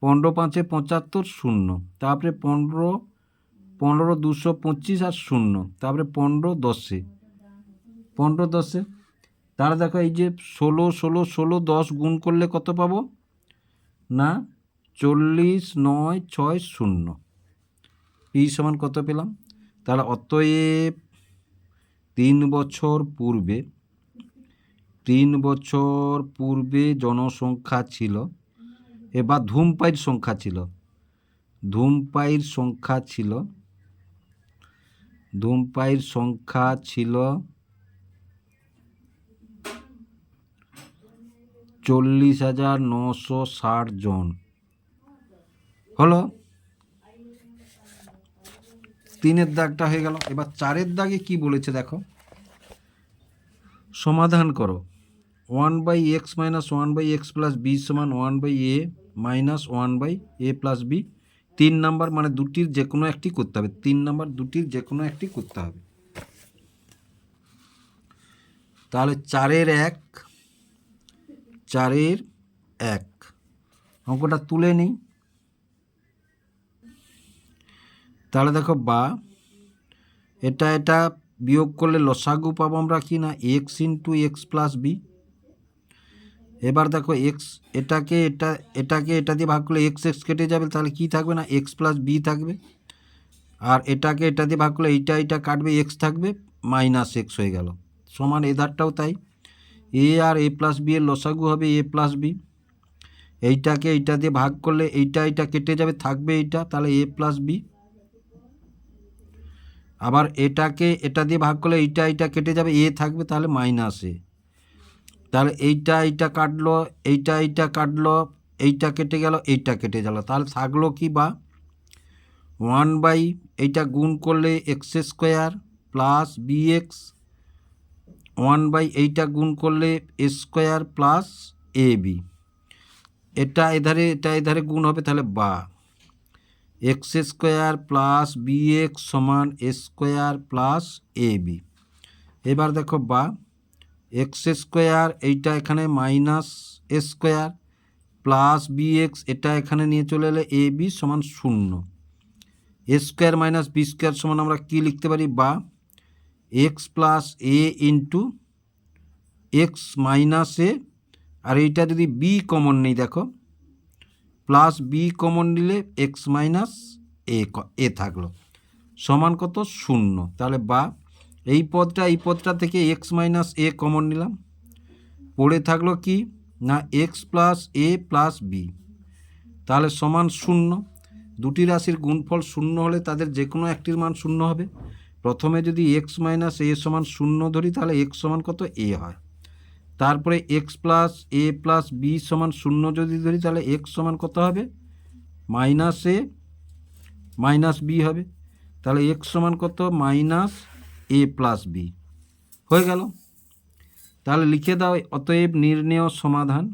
15 5 75, 0, তারপরে 15 225 আর 0, তারপরে 15 10, তাহলে দেখো এই যে 16 16 16 10 গুণ করলে কত পাবো না 40 9 6 0। পি সমান কত পেলাম? তাহলে অতএব 3 বছর পূর্বে জনসংখ্যা ছিল, এবার ধূমপায়ীর সংখ্যা ছিল 40,960 জন। হলো 3-এর দাগটা হয়ে গেল। এবার 4-এর দাগে কি বলেছে দেখো, সমাধান করো 1/x minus 1/x plus B সমান 1/a minus 1/a plus B. 3 number মানে দুটির যে কোনো একটি করতে হবে, 3 নাম্বার দুটির যে কোনো একটি করতে হবে। তাহলে 4-এর 1 অঙ্কটা তুলে নিই। তাহলে দেখো বা এটা বিয়োগ করলে লসাগু পাবো আমরা কি না x into x plus B. এবার দেখো এক্স এটাকে এটা দিয়ে ভাগ করলে এক্স কেটে যাবে, তাহলে কি থাকবে না এক্স প্লাস বি থাকবে। আর এটাকে এটা দিয়ে ভাগ করলে এইটা কাটবে, এক্স থাকবে, মাইনাস এক্স হয়ে গেল। সমান এধারটাও তাই, এ আর এ প্লাস বি এর লসাগু হবে এ প্লাস বি। এইটাকে এইটা দিয়ে ভাগ করলে এইটা কেটে যাবে, থাকবে এইটা, তাহলে এ প্লাস বি। আবার এটাকে এটা দিয়ে ভাগ করলে এইটা কেটে যাবে, এ থাকবে, তাহলে মাইনাস এ। তাহলে এইটা কাটলো, এইটা কাটলো, এইটা কেটে গেল, এইটা কেটে গেল, তাহলে থাকলো কি বা 1 এইটা গুণ করলে x square plus B x, 1 এইটা গুণ করলে A square plus A B. এটা এধারে গুণ হবে, তাহলে বা x square plus B x সমান A square plus A B. এবার দেখো বা এক্স স্কোয়ার এইটা এখানে minus A square plus B x, এটা এখানে নিয়ে চলে এলে এ বি সমান 0। A square minus B square সমান আমরা কী লিখতে পারি, বা এক্স প্লাস এ ইন্টু এক্স মাইনাস এ, আর এইটা যদি বি কমন নেই দেখো প্লাস বি কমন নিলে এক্স মাইনাস এ থাকলো, সমান কত 0। তাহলে বা এই পদটা থেকে এক্স মাইনাস এ কমন নিলাম, পড়ে থাকলো কি না এক্স প্লাস এ প্লাস বি, তাহলে সমান 0। দুটি রাশির গুণফল 0 হলে তাদের যে কোনো একটির মান 0 হবে। প্রথমে যদি এক্স মাইনাস এ সমান 0 ধরি, তাহলে এক্স সমান কত এ হয়। তারপরে এক্স প্লাস এ প্লাস বি সমান 0 যদি ধরি, তাহলে এক্স সমান কত হবে মাইনাস এ মাইনাস বি হবে। তাহলে এক্স সমান কত মাইনাস এ প্লাস বি হয়ে গেল। তাহলে লিখে দাও অতএব নির্ণেয় সমাধান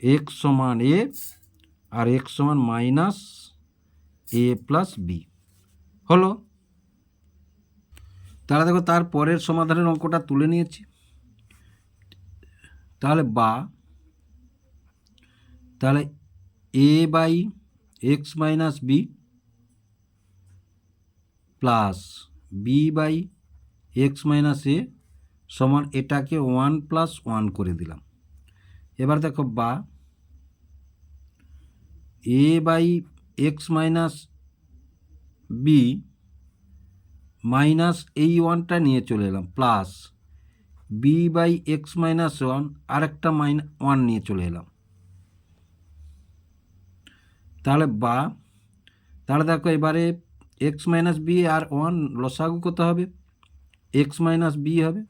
এক্স সমান এ আর এক্স সমান মাইনাস এ প্লাস বি হলো। তাহলে দেখো তার পরের সমাধানের অঙ্কটা তুলে নিয়েছি। তাহলে তাহলে A by x minus B plus B by x minus A সমান এটাকে 1 + 1 করে দিলাম। এবার দেখো বা A by x minus B minus এই 1টা নিয়ে চলে এলাম, plus B by x minus 1 আরেকটা 1 নিয়ে চলে এলাম। তাহলে তাহলে দেখো এবারে এক্স মাইনাস বি আর 1 লসাগু কত হবে, এক্স মাইনাস বি হবে।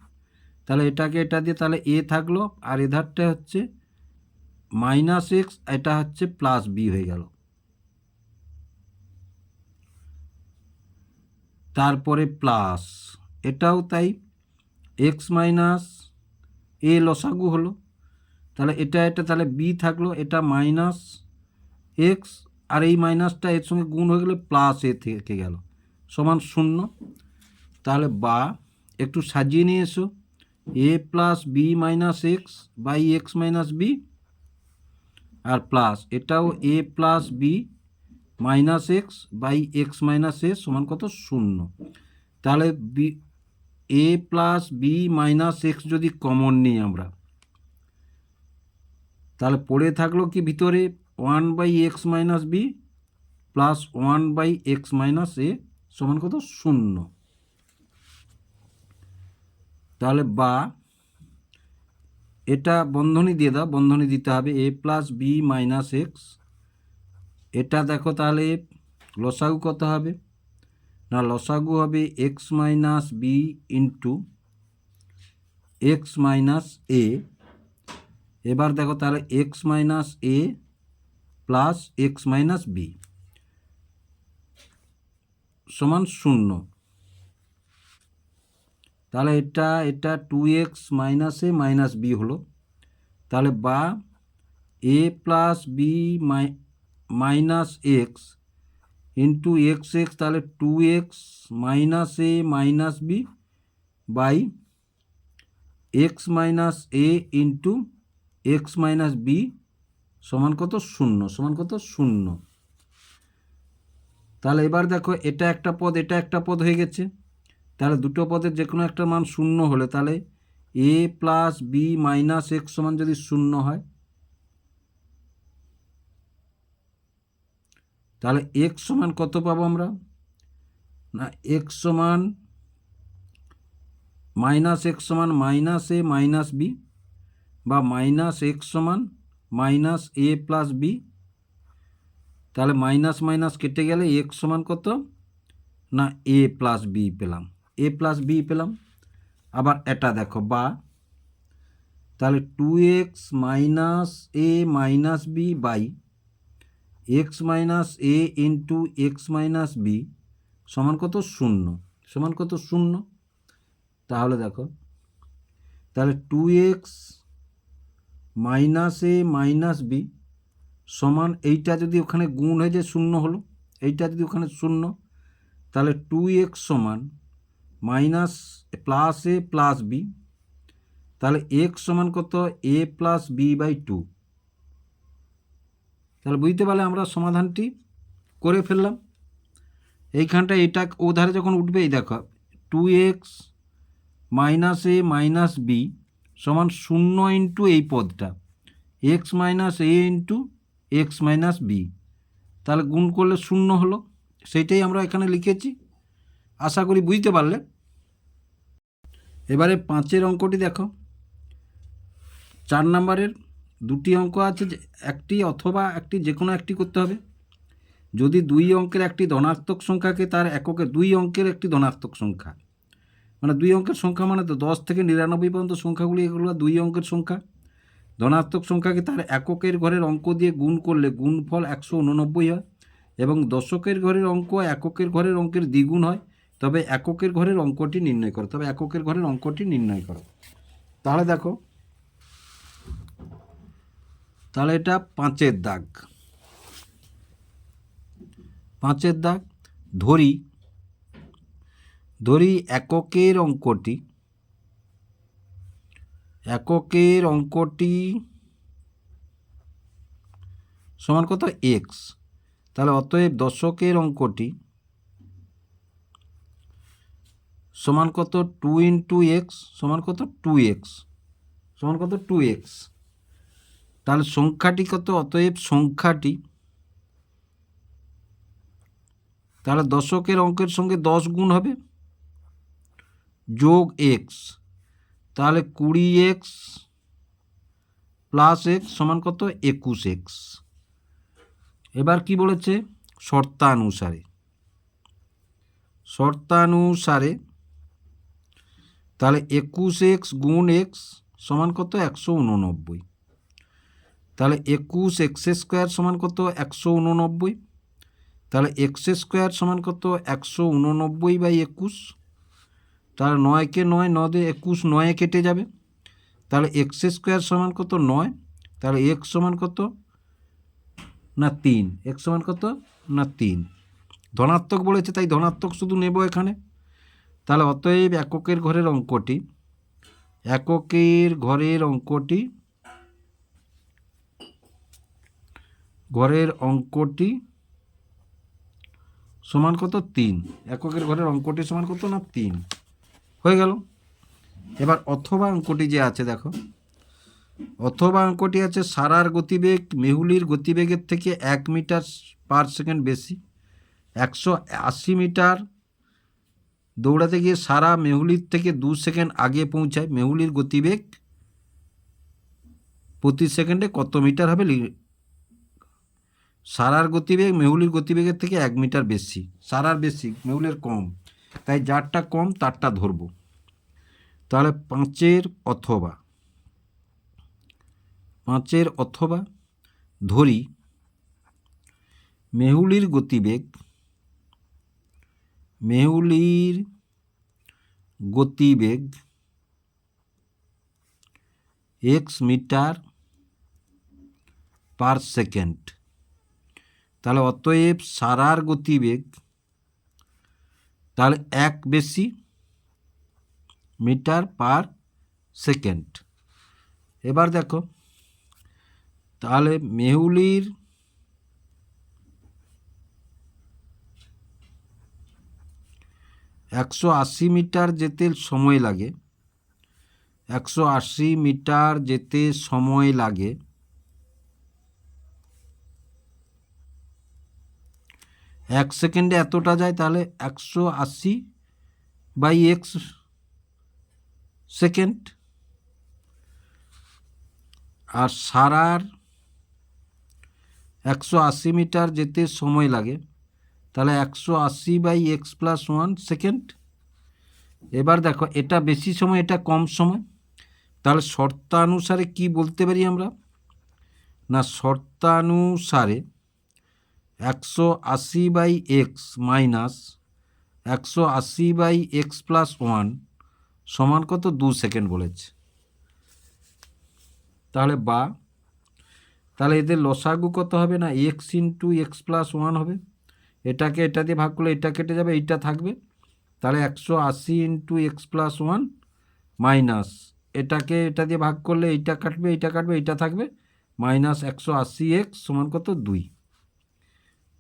তাহলে এটাকে এটা দিয়ে তাহলে এ থাকলো, আর এধারটা হচ্ছে মাইনাস এক্স, এটা হচ্ছে প্লাস বি হয়ে গেল। তারপরে প্লাস এটাও তাই, এক্স মাইনাস এ লসাগু হলো, তাহলে এটা তাহলে বি থাকলো, এটা মাইনাস এক্স, আর এই মাইনাসটা এর সঙ্গে গুণ হয়ে গেলে প্লাস এ থেকে গেল সমান 0। তাহলে একটু সাজিয়ে নিয়ে এসো, A plus B minus X by x minus B, আর প্লাস এটাও A plus B minus X by x minus A সমান কত 0। তাহলে A plus B minus X যদি কমন নিই আমরা, তাহলে পড়ে থাকলো কি ভিতরে 1 by x minus B plus 1 by x minus A সমান কত 0। তাহলে এটা বন্ধনী দিয়ে দাও, বন্ধনী দিতে হবে A plus B minus X, এটা দেখো তাহলে লসাগু কত হবে না, লসাগু হবে X minus B into x minus A. এবার দেখো তাহলে X minus A plus X minus B সমান 0। তাহলে এটা 2x minus A minus B হলো। তাহলে A plus B minus X into X X, তাহলে 2x minus A minus B by x minus A into x minus B সমান কত 0, সমান কত 0। তাহলে এবার দেখো এটা একটা পদ, এটা একটা পদ হয়ে গেছে, তাহলে দুটো পদের যে কোনো একটা মান 0 হলে তাহলে A plus B minus x সমান যদি 0 হয়, তাহলে এক্স সমান কত পাবো আমরা না, এক্স সমান মাইনাস এক্স সমান মাইনাস এ মাইনাস বি, বা মাইনাস এক্স সমান মাইনাস এ প্লাস বি। তাহলে মাইনাস মাইনাস কেটে গেলে এক্স সমান কত না এ প্লাস বি পেলাম, এ প্লাস বি পেলাম। আবার এটা দেখো তাহলে 2x minus A minus B by x minus A into x minus B সমান কত 0, সমান কত 0। তাহলে দেখো তাহলে 2x minus A minus B সমান এইটা যদি ওখানে গুণ হয়ে যায় 0 হলো, এইটা যদি ওখানে 0, তাহলে 2x সমান মাইনাস প্লাস এ প্লাস বি, তাহলে এক্স সমান কত এ প্লাস বি বাই 2। তাহলে বুঝতে পারলে আমরা সমাধানটি করে ফেললাম। এইখানটা এটা ওধারে যখন উঠবে এই দেখো 2x minus A minus B সমান 0 ইন্টু এই পদটা x minus A into x minus B, তাহলে গুণ করলে 0 হলো, সেইটাই আমরা এখানে লিখেছি। আশা করি বুঝতে পারলে। এবারে 5 অঙ্কটি দেখো, 4 নম্বরের দুটি অঙ্ক আছে, একটি অথবা একটি যে কোনো একটি করতে হবে। যদি 2 অঙ্কের একটি ধনাত্মক সংখ্যাকে তার এককে 2 অঙ্কের একটি ধনাত্মক সংখ্যা, মানে 2 অঙ্কের সংখ্যা মানে তো 10 থেকে 99 পর্যন্ত সংখ্যাগুলি, এগুলো 2 অঙ্কের সংখ্যা। ধনাত্মক সংখ্যাকে তার এককের ঘরের অঙ্ক দিয়ে গুণ করলে গুণফল 189 হয়, এবং দশকের ঘরের অঙ্ক এককের ঘরের অঙ্কের দ্বিগুণ হয়, তবে এককের ঘরের অঙ্কটি নির্ণয় করো, তবে এককের ঘরের অঙ্কটি নির্ণয় করো। তাহলে দেখো, তাহলে এটা 5 দাগ, 5 দাগ। ধরি এককের অঙ্কটি সমান কত এক্স, তাহলে অতএব দশকের অঙ্কটি সমান কত 2 ইন্টু এক্স সমান কত 2x, সমান কত 2x। তাহলে সংখ্যাটি কত, অতএব সংখ্যাটি, তাহলে দশকের অঙ্কের সঙ্গে 10 গুণ হবে যোগ এক্স, তাহলে 20x প্লাস এক্স সমান কত 21x। এবার কি বলেছে, শর্তানুসারে তাহলে 21x গুণ এক্স সমান কত 189, তাহলে 21x² সমান কত 189, তাহলে x² সমান কত 189/21, তাহলে 9কে 9 9 দিয়ে 21 9 কেটে যাবে, তাহলে x² সমান কত 9, তাহলে x সমান কত না 3, x সমান কত না 3, ধনাত্মক বলেছে তাই ধনাত্মক শুধু নেব এখানে। তাহলে অতএব এককের ঘরের অঙ্কটি সমান কত 3, এককের ঘরের অঙ্কটি সমান কত না 3 হয়ে গেল। এবার অথবা অঙ্কটি যে আছে দেখো, অথবা অঙ্কটি আছে সারার গতিবেগ মেহুলির গতিবেগের থেকে 1 মিটার পার সেকেন্ড বেশি, 180 মিটার দৌড়াতে গিয়ে সারা মেহুলির থেকে 2 সেকেন্ড আগে পৌঁছায়, মেহুলির গতিবেগ প্রতি সেকেন্ডে কত মিটার হবে? সারার গতিবেগ মেহুলির গতিবেগের থেকে 1 মিটার বেশি, সারার বেশি মেহুলের কম, তাই যারটা কম তারটা ধরব। তাহলে 5 অথবা ধরি মেহুলির গতিবেগ x মিটার পার সেকেন্ড, তাহলে অতএব সারার গতিবেগ তাহলে 1 বেশি মিটার পার সেকেন্ড। এবার দেখো তাহলে মেহুলির একশো আশি মিটার যেতে সময় লাগে, 180 মিটার যেতে সময় লাগে 1 সেকেন্ডে এতটা যায়, তাহলে 180/x সেকেন্ড। আর সারার 180 মিটার যেতে সময় লাগে, তাহলে 180/x + 1 সেকেন্ড। এবার দেখো এটা বেশি সময় এটা কম সময়, তাহলে শর্তানুসারে কি বলতে পারি আমরা না, শর্তানুসারে 180/x মাইনাস 180/x + 1 সমান কত 2 সেকেন্ড বলেছে। তাহলে এদের লসাগু কত হবে না x × x + 1 হবে, এটাকে এটা দিয়ে ভাগ করলে এটা কেটে যাবে, এইটা থাকবে, তাহলে 180 × x + 1 মাইনাস এটাকে এটা দিয়ে ভাগ করলে এইটা কাটবে, এইটা থাকবে, মাইনাস 180x সমান কত 2।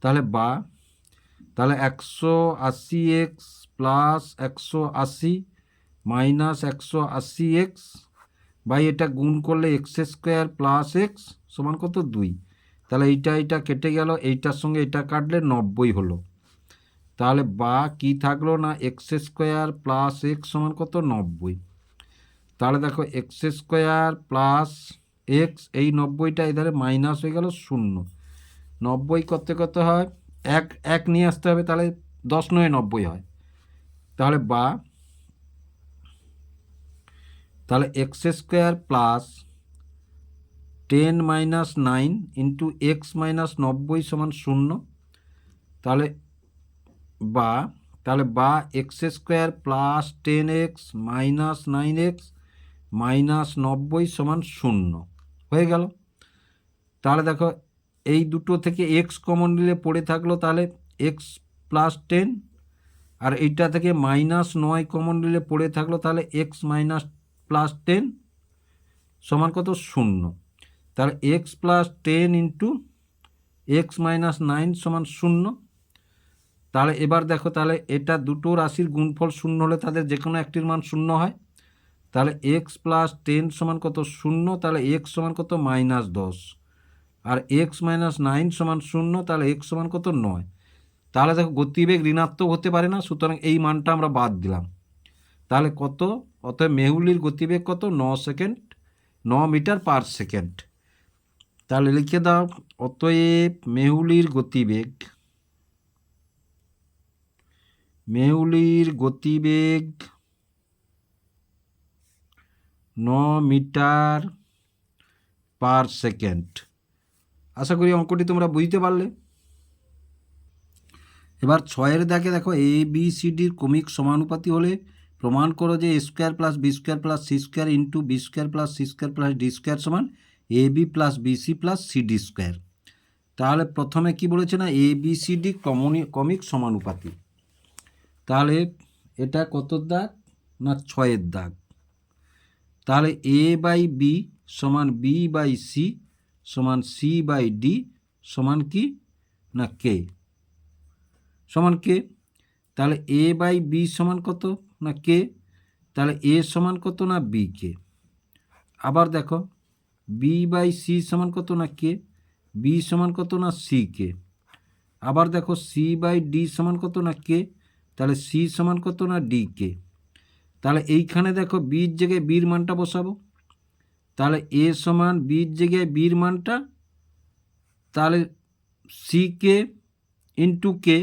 তাহলে 180x + 180 মাইনাস 180x বাই এটা গুণ করলে x² + x সমান কত 2, তাহলে এইটা কেটে গেল, এইটার সঙ্গে এটা কাটলে 90 হলো। তাহলে কি থাকলো না x² + x সমান কত 90। তাহলে দেখো x² + x এই 90টা এধারে মাইনাস হয়ে গেল 0, 90 করতে হয় 1 নিয়ে আসতে হবে, তাহলে 10 × 9 = 90 হয়। তাহলে x² + 10 - 9 × x - 90 সমান 0, তাহলে x² + 10x - 9x - 90 সমান 0 হয়ে গেল। তাহলে দেখো এই দুটো থেকে x কমন নিলে পড়ে থাকলো, তাহলে x + 10, আর এইটা থেকে -9 কমন নিলে পড়ে থাকলো, তাহলে x - +10 সমান কত 0, তাহলে x + 10 × x - 9 সমান 0। তাহলে এবার দেখো তাহলে এটা দুটো রাশির গুণফল 0 হলে তাদের যে কোনো একটির মান 0 হয়, তাহলে x + 10 সমান কত 0, তাহলে x সমান কত -10, আর x - 9 সমান 0, তাহলে x সমান কত 9। তাহলে দেখো গতিবেগ ঋণাত্মক হতে পারে না, সুতরাং এই মানটা আমরা বাদ দিলাম। তাহলে কত, অতএব মেহুলির গতিবেগ কত 9 মিটার পার সেকেন্ড। তাহলে লিখে দাও, অতএব মেহুলির গতিবেগ 9 মিটার পার সেকেন্ড। আশা করি অঙ্কটি তোমরা বুঝতে পারলে। এবার 6-এর দেখো এ বি সি ডির ক্রমিক সমানুপাতি হলে প্রমাণ করো যে A square plus B square plus C square into B square plus C square plus D square সমান A B plus BC plus CD square. তাহলে প্রথমে কি বলেছে না, এ বি সি ডি ক্রমিক সমানুপাতি। তাহলে এটা কত দাগ না 6-এর দাগ। তাহলে এ বাই বি সমান বি বাই সি সমান সি বাই ডি সমান কি না কে, সমান কে। তাহলে এ বাই বি সমান কত না কে, তাহলে এ সমান কত না বি কে। আবার দেখো বি বাই সি সমান কত না কে, বি সমান কত না সি কে। আবার দেখো সি বাই ডি সমান কত না কে, তাহলে সি সমান কত না ডি কে। তাহলে এইখানে দেখো বির জায়গায় বির মানটা বসাবো, তাহলে এ সমান বির জায়গায় বির মানটা, তাহলে সি কে ইন্টু কে।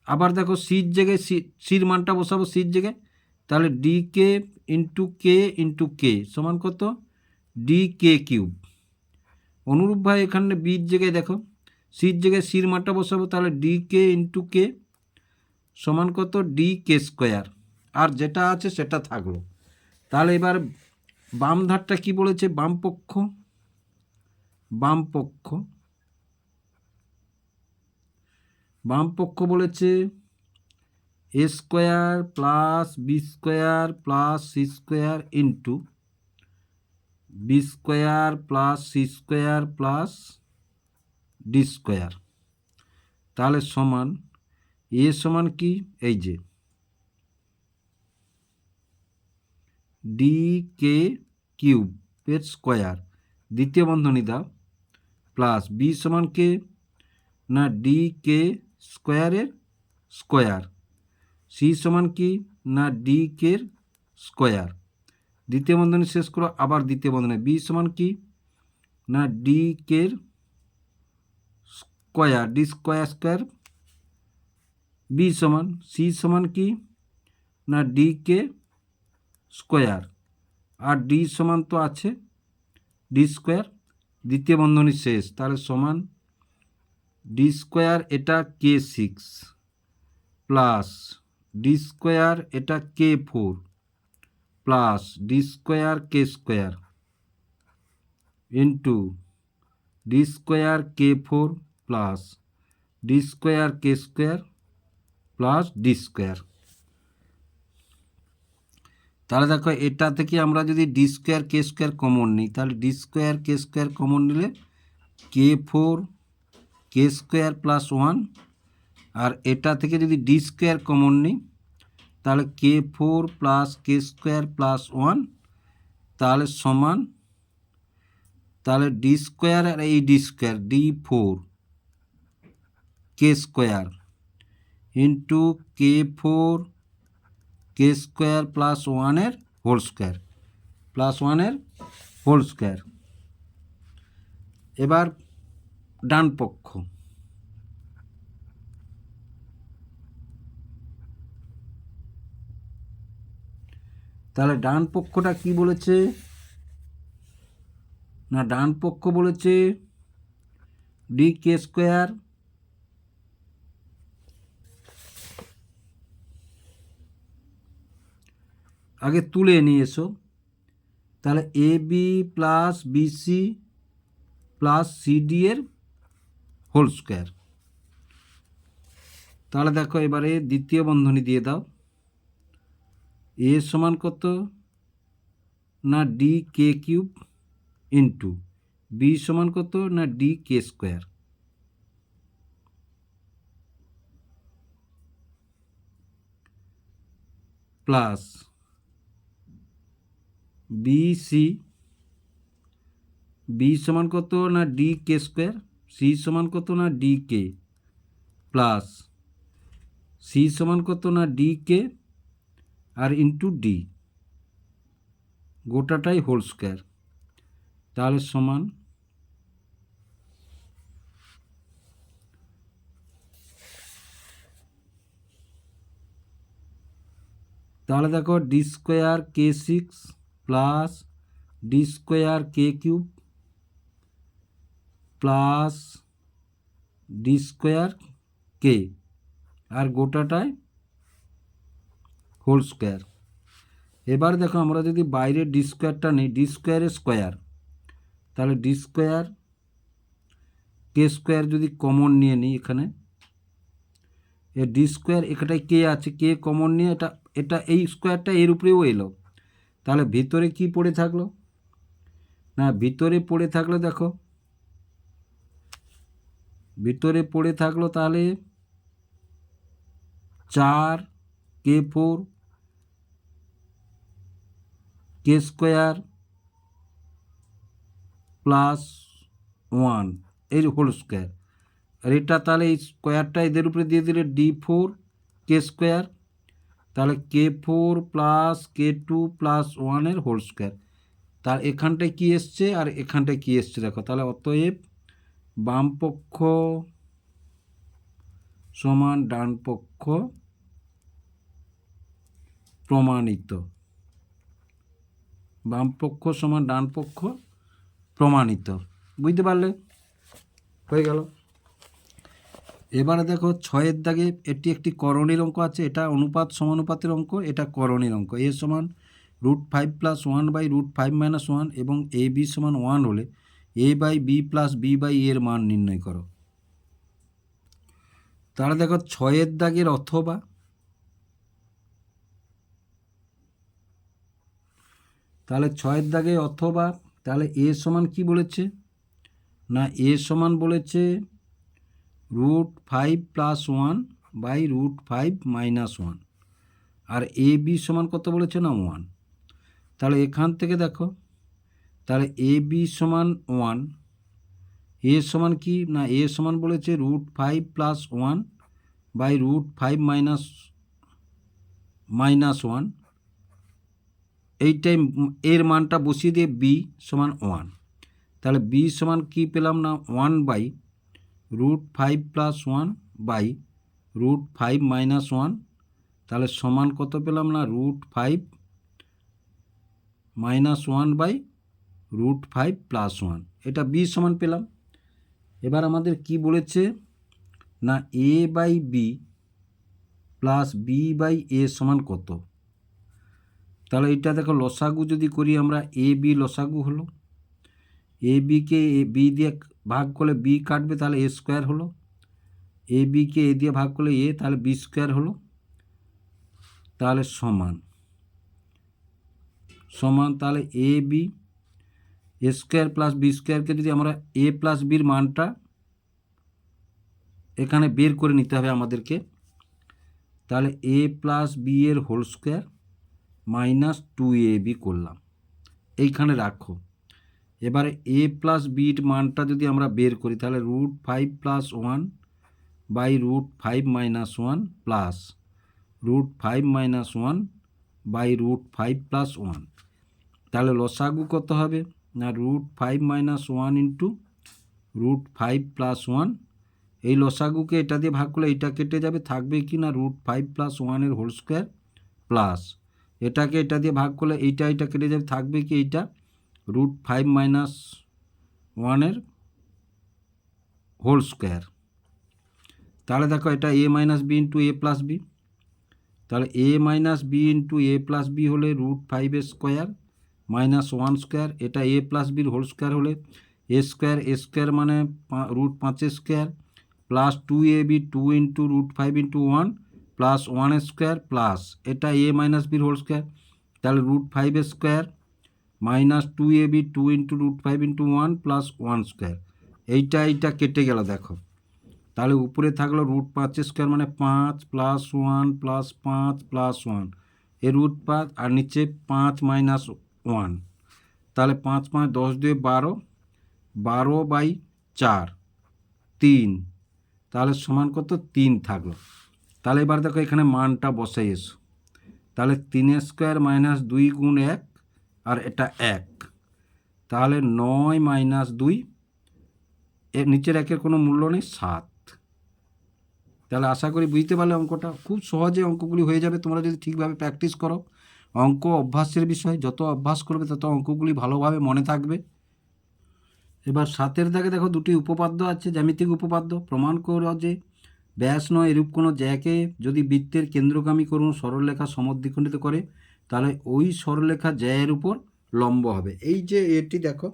আবার দেখো সির জায়গায় সির মানটা বসাবো সির জায়গায়, তাহলে ডি কে ইন্টু কে সমান কত ডি কে কিউব। অনুরূপভাবে এখানে বির জায়গায় দেখো সির জায়গায় সির মানটা বসাবো, তাহলে ডি কে ইন্টু কে সমান কত ডি কে স্কোয়ার। আর যেটা আছে সেটা থাকলো। তাহলে এবার বাম ধারটা কি বলেছে, বাম পক্ষ বলেছে A square plus B square plus C square into B square plus C square plus D square. তাহলে সমান এ সমান কি, এই যে ডি কে কিউবের স্কোয়ার দ্বিতীয় বন্ধনী দাও প্লাস বি সমান কে না ডি কে স্কোয়ারের স্কোয়ার, সি সমান কি না ডি কের স্কোয়ার দ্বিতীয় বন্ধনী শেষ করো। আবার দ্বিতীয় বন্ধনী বি সমান কি না ডি কের square D square square B সমান সি সমান কি না ডি কে স্কোয়ার আর ডি সমান তো আছে ডি স্কোয়ার দ্বিতীয় বন্ধনী শেষ। তাহলে সমান ডি স্কোয়ার এটা কে 6 প্লাস ডি স্কোয়ার এটা কে 4 প্লাস ডি স্কোয়ার কে স্কোয়ার ইন্টু ডি স্কোয়ার কে 4 প্লাস ডি স্কোয়ার কে স্কোয়ার প্লাস ডি স্কোয়ার। তাহলে দেখো এটা থেকে আমরা যদি ডি স্কোয়ার কে স্কোয়ার কমন নিই, তাহলে ডি স্কোয়ার কে স্কোয়ার কমন নিলে কে 4 কে স্কোয়ার প্লাস 1, আর এটা থেকে যদি ডি স্কোয়ার কমন নিই তাহলে K 4 plus K square plus 1, তাহলে সমান তাহলে ডি স্কোয়ার আর এই D square D 4 K square into K 4 K square plus 1-এর হোল স্কোয়ার প্লাস 1-এর হোল স্কোয়ার। এবার ডান পক্ষ, তাহলে ডান পক্ষটা কি বলেছে না ডান পক্ষ বলেছে ডি কে স্কোয়ার আগে তুলে নিয়ে এসো, তাহলে A B plus BC plus CD এর হোল স্কোয়ার। তাহলে দেখো এবারে দ্বিতীয় বন্ধনী দিয়ে দাও, এ সমান কত না D K cube into B সমান কত না ডি কে স্কোয়ার প্লাস বিসি বি সমান কত না ডি কে স্কোয়ার, সি সমান কত না ডি কে প্লাস সি সমান কত না ডি কে আর ইন্টু ডি গোটাটাই হোল স্কোয়ার। তাহলে সমান তাহলে দেখো D square K six plus D square K cube plus D square K আর গোটাটায় হোল স্কোয়ার। এবার দেখো আমরা যদি বাইরে ডি স্কোয়ারটা নিই, ডি স্কোয়ারের স্কোয়ার, তাহলে ডি স্কোয়ার কে স্কোয়ার যদি কমন নিয়ে নিই এখানে, এ ডি স্কোয়ার এখানটায় কে আছে, কে কমন নিয়ে এটা এটা এই স্কোয়ারটা এর উপরেও এলো, তাহলে ভিতরে কি পড়ে থাকলো না, ভিতরে পড়ে থাকলো দেখো, ভিতরে পড়ে থাকলো তাহলে 4k4 কে স্কোয়ার প্লাস 1 এর হোল স্কোয়ার। আর এটা তাহলে এই স্কোয়ারটা এদের উপরে দিয়ে দিলে d4 কে স্কোয়ার, তাহলে k4 প্লাস k2 প্লাস 1 এর হোল স্কোয়ার। তার এখানটায় কি এসছে আর এখানটায় কি এসছে দেখো, তাহলে অতএব বাম পক্ষ সমান ডান পক্ষ প্রমাণিত, বাম পক্ষ সমান ডান পক্ষ প্রমাণিত। বুঝতে পারলে? হয়ে গেল। এবারে দেখো 6-এর দাগে এটি একটি করণীর অঙ্ক আছে, এটা অনুপাত সমানুপাতের অঙ্ক, এটা করণীর অঙ্ক। এ সমান √5 + 1/√5 - 1 এবং এ বি সমান 1 হলে a/b + b/a এর মান নির্ণয় করো। তাহলে দেখো 6-এর দাগের অথবা, তাহলে 6-এর দাগে অথবা, তাহলে এ সমান কি বলেছে না, এ সমান বলেছে √5 + 1/√5 - 1 আর এ বি সমান কত বলেছে না 1। তাহলে এখান থেকে দেখো, তাহলে এ বি সমান 1, এ সমান কি না, এ সমান বলেছে √5 + 1/√5 - 1, এইটাই এর মানটা বসিয়ে দিয়ে বি সমান 1। তাহলে বি সমান কি পেলাম না 1/√5 + 1/√5 - 1, তাহলে সমান কত পেলাম না √5 - 1/√5 + 1, এটা বি সমান পেলাম। এবার আমাদের কি বলেছে না a/b + b/a সমান কত। তাহলে এটা দেখো লসাগু যদি করি আমরা, এ বি লসাগু হলো, এ বিকে বি দিয়ে ভাগ করলে বি কাটবে, তাহলে এ স্কোয়ার হলো, এ বিকে এ দিয়ে ভাগ করলে এ, তাহলে বি স্কোয়ার হলো, তাহলে সমান সমান তাহলে A B square plus B স্কোয়ারকে যদি আমরা এ প্লাস বির মানটা এখানে বের করে নিতে হবে আমাদেরকে, তাহলে এ প্লাস বি এর হোল স্কোয়ার -2ab করলাম, এইখানে রাখো। এবারে এ প্লাস বির মানটা যদি আমরা বের করি, তাহলে √5 + 1/√5 - 1 প্লাস √5 - 1/√5 + 1, তাহলে লসাগু কত হবে না √5 - 1 × √5 + 1, এই লসাগুকে এটা দিয়ে ভাগ করলে এইটা কেটে যাবে, থাকবে কি না √5 + 1 এর হোল স্কোয়ার প্লাস এটাকে এটা দিয়ে ভাগ করলে এইটা এটা কেটে যাবে, থাকবে কি এইটা √5 - 1 এর হোল স্কোয়ার। তাহলে দেখো এটা a - b × a + b, তাহলে a - b × a + b হলে √5 স্কোয়ার -1 স্কোয়ার, এটা a + b হোল স্কোয়ার হলে a স্কোয়ার মানে √5 square plus 2ab 2 × √5 × 1 plus 1 square plus এটা a - b হোল স্কোয়ার, তাহলে √5 স্কোয়ার -2ab 2 × √5 × 1 প্লাস 1 স্কোয়ার, এইটা কেটে গেল দেখো, তাহলে উপরে থাকলো √5 স্কোয়ার মানে 5 + 1 + 5 + 1 এর √5 আর নিচে 5 - 1, তাহলে 5 × 5 = 10, 2 = 12, 12/4 3, তাহলে সমান কত 3 থাকলো। তাহলে এবার দেখো এখানে মানটা বসাই এসো, তাহলে 3 স্কোয়ার -2 × 1 আর এটা 1, তাহলে 9 - 2 এর নিচের একের কোনো মূল্য নেই 7, তাহলে আশা করি বুঝতে পারলে অঙ্কটা খুব সহজে অঙ্কগুলি হয়ে যাবে তোমরা যদি ঠিকভাবে প্র্যাকটিস করো। অঙ্ক অভ্যাসের বিষয়, যত অভ্যাস করবে তত অঙ্কগুলি ভালোভাবে মনে থাকবে। এবার 7-এর দাগে দেখো দুটি উপপাদ্য আছে, জ্যামিতিক উপপাদ্য। প্রমাণ করো যে ব্যাস নয় এরূপ কোনো জ্যাকে যদি বৃত্তের কেন্দ্রগামী কোনো সরলরেখা সমদ্বিখণ্ডিত করে তাহলে ওই সরলরেখা জ্যায়ের উপর লম্ব হবে। এই যে এটি দেখো,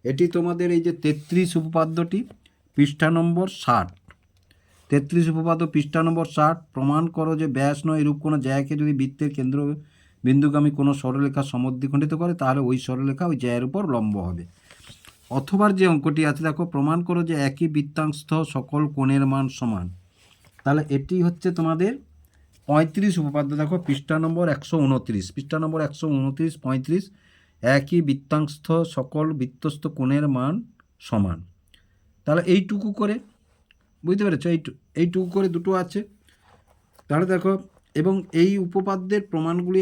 এটি তোমাদের এই যে 33 উপপাদ্যটি, পৃষ্ঠা নম্বর 60। 33 উপপাদ্য পৃষ্ঠা নম্বর 60। প্রমাণ করো যে ব্যাস নয় এরূপ কোনো জ্যাকে যদি বৃত্তের কেন্দ্র বিন্দুগামী কোনো সরলরেখা সমদ্বিখণ্ডিত করে তাহলে ওই সরলরেখা ওই জ্যায়ের উপর লম্ব হবে। অথবা যে অঙ্কটি আছে দেখো, প্রমাণ করো যে একই বৃত্তাংশস্থ সকল কোণের মান সমান। তাহলে এটি হচ্ছে তোমাদের 35 উপপাদ্য, দেখো পৃষ্ঠা নম্বর 129, পৃষ্ঠা নম্বর 129, 35। একই বৃত্তাংশস্থ সকল বৃত্তস্থ কোণের মান সমান। তাহলে এইটুকু করে বুঝতে পেরেছো, এইটুকু করে দুটো আছে। তাহলে দেখো, এবং এই উপপাদ্যের প্রমাণগুলি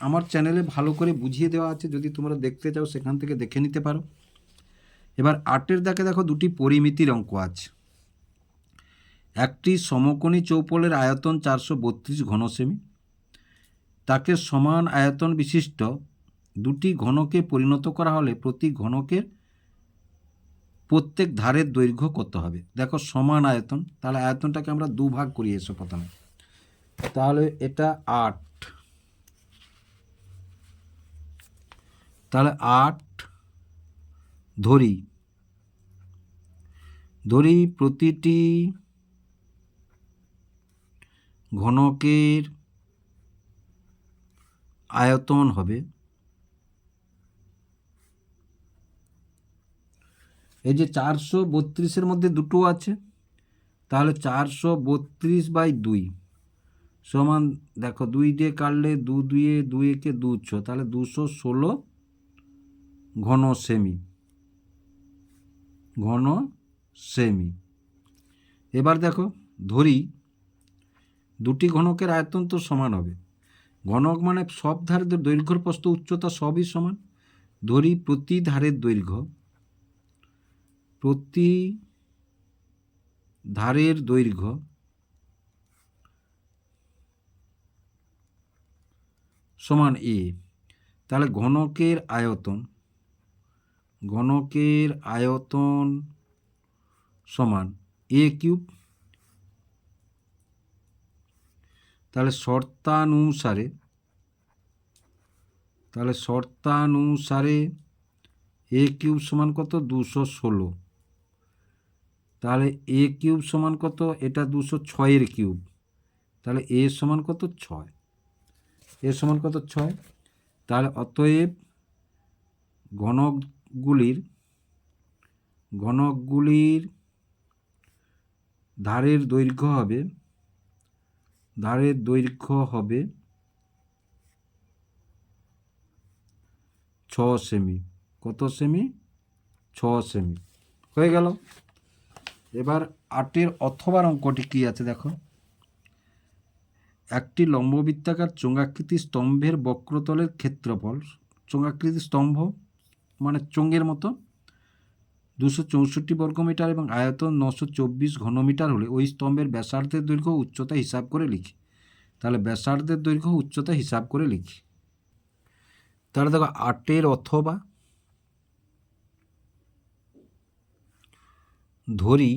আমার চ্যানেলে ভালো করে বুঝিয়ে দেওয়া আছে, যদি তোমরা দেখতে চাও সেখান থেকে দেখে নিতে পারো। এবার 8-এর দাগে দেখো দুটি পরিমিতির অঙ্ক আছে। একটি সমকোণী চৌপলের আয়তন 432 ঘন সেমি, তাকে সমান আয়তন বিশিষ্ট দুটি ঘনকে পরিণত করা হলে প্রতি ঘনকের প্রত্যেক ধারের দৈর্ঘ্য কত হবে। দেখো সমান আয়তন, তাহলে আয়তনটাকে আমরা দুভাগ করি এসো প্রথমে। তাহলে এটা 8, তাহলে 8 ধরি প্রতিটি ঘনকের আয়তন হবে, এই যে 432-এর মধ্যে দুটো আছে, তাহলে 432/2 সমান, দেখো 2 দিয়ে কাটলে 2 2 2 একে 2 6, তাহলে 216 ঘন সেমি। এবার দেখো, ধরি দুটি ঘনকের আয়তন তো সমান হবে, ঘনক মানে সব ধারের দৈর্ঘ্যর প্রস্থ উচ্চতা সবই সমান। ধরি প্রতি ধারের দৈর্ঘ্য সমান এ, তাহলে ঘনকের আয়তন সমান এ কিউব। তাহলে শর্তানুসারে এ কিউব সমান কত, 216। তাহলে এ কিউব সমান কত, এটা 206-এর কিউব, তাহলে এ সমান কত, 6। এ সমান কত, 6। তাহলে অতএব ঘনকগুলির ধারের দৈর্ঘ্য হবে 6 সেমি। কত সেমি, 6 সেমি। হয়ে গেল। এবার 8-এর অথবার অঙ্কটি কী আছে দেখো, একটি লম্ববৃত্তাকার চোঙাকৃতি স্তম্ভের বক্রতলের ক্ষেত্রফল, চোঙাকৃতি স্তম্ভ মানে চোঙের মতো, 264 বর্গমিটার এবং আয়তন 924 ঘনমিটার হলে ওই স্তম্ভের ব্যাসার্ধের দৈর্ঘ্য উচ্চতা হিসাব করে লিখি। তাহলে ব্যাসার্ধের দৈর্ঘ্য উচ্চতা হিসাব করে লিখি। তাহলে দেখো 8-এর অথবা, ধরি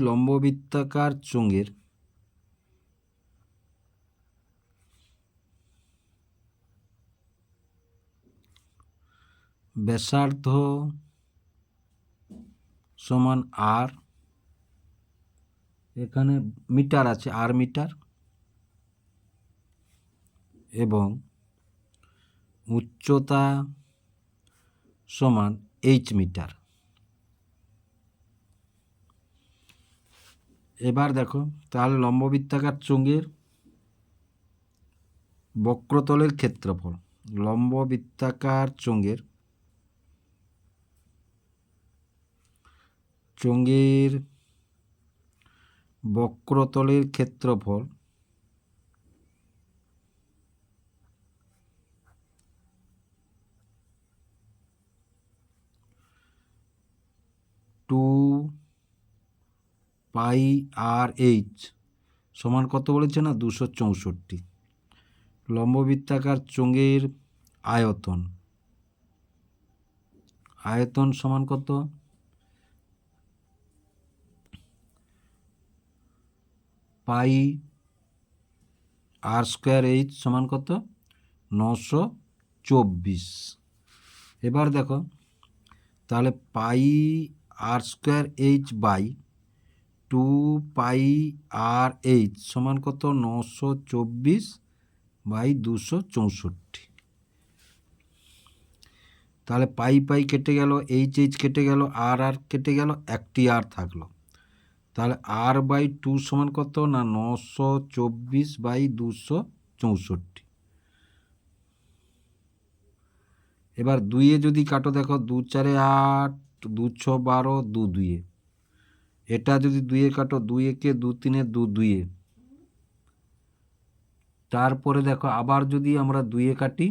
লম্ববৃত্তাকার চোঙের ব্যাসার্ধ সমান আর, এখানে মিটার আছে, আর মিটার, এবং উচ্চতা সমান এইচ মিটার। এবার দেখো, তাহলে লম্ববৃত্তাকার চোঙের বক্রতলের ক্ষেত্রফল, লম্ববৃত্তাকার চোঙের বক্রতলের ক্ষেত্রফল পাই আর এইচ সমান কত বলেছে না 264। লম্ববৃত্তাকার চোঙের আয়তন সমান কত, পাই আর স্কোয়ার এইচ সমান কত 924। এবার দেখো তাহলে pi R square H by 2 pi R H সমান কত 924 বাই 264। তাহলে পাই পাই কেটে গেল, এইচ এইচ কেটে গেল, আর আর কেটে গেল, একটি আর থাকলো। তাহলে আর বাই 2 সমান কত না 924 বাই 264। এবার 2-এ যদি কাটো দেখো 2 4 8, 2 6 12, 2 2-এ। এটা যদি 2-এ কাটো 2 1-এ 2 3-এ 2 2-এ। তারপরে দেখো আবার যদি আমরা 2-এ কাটি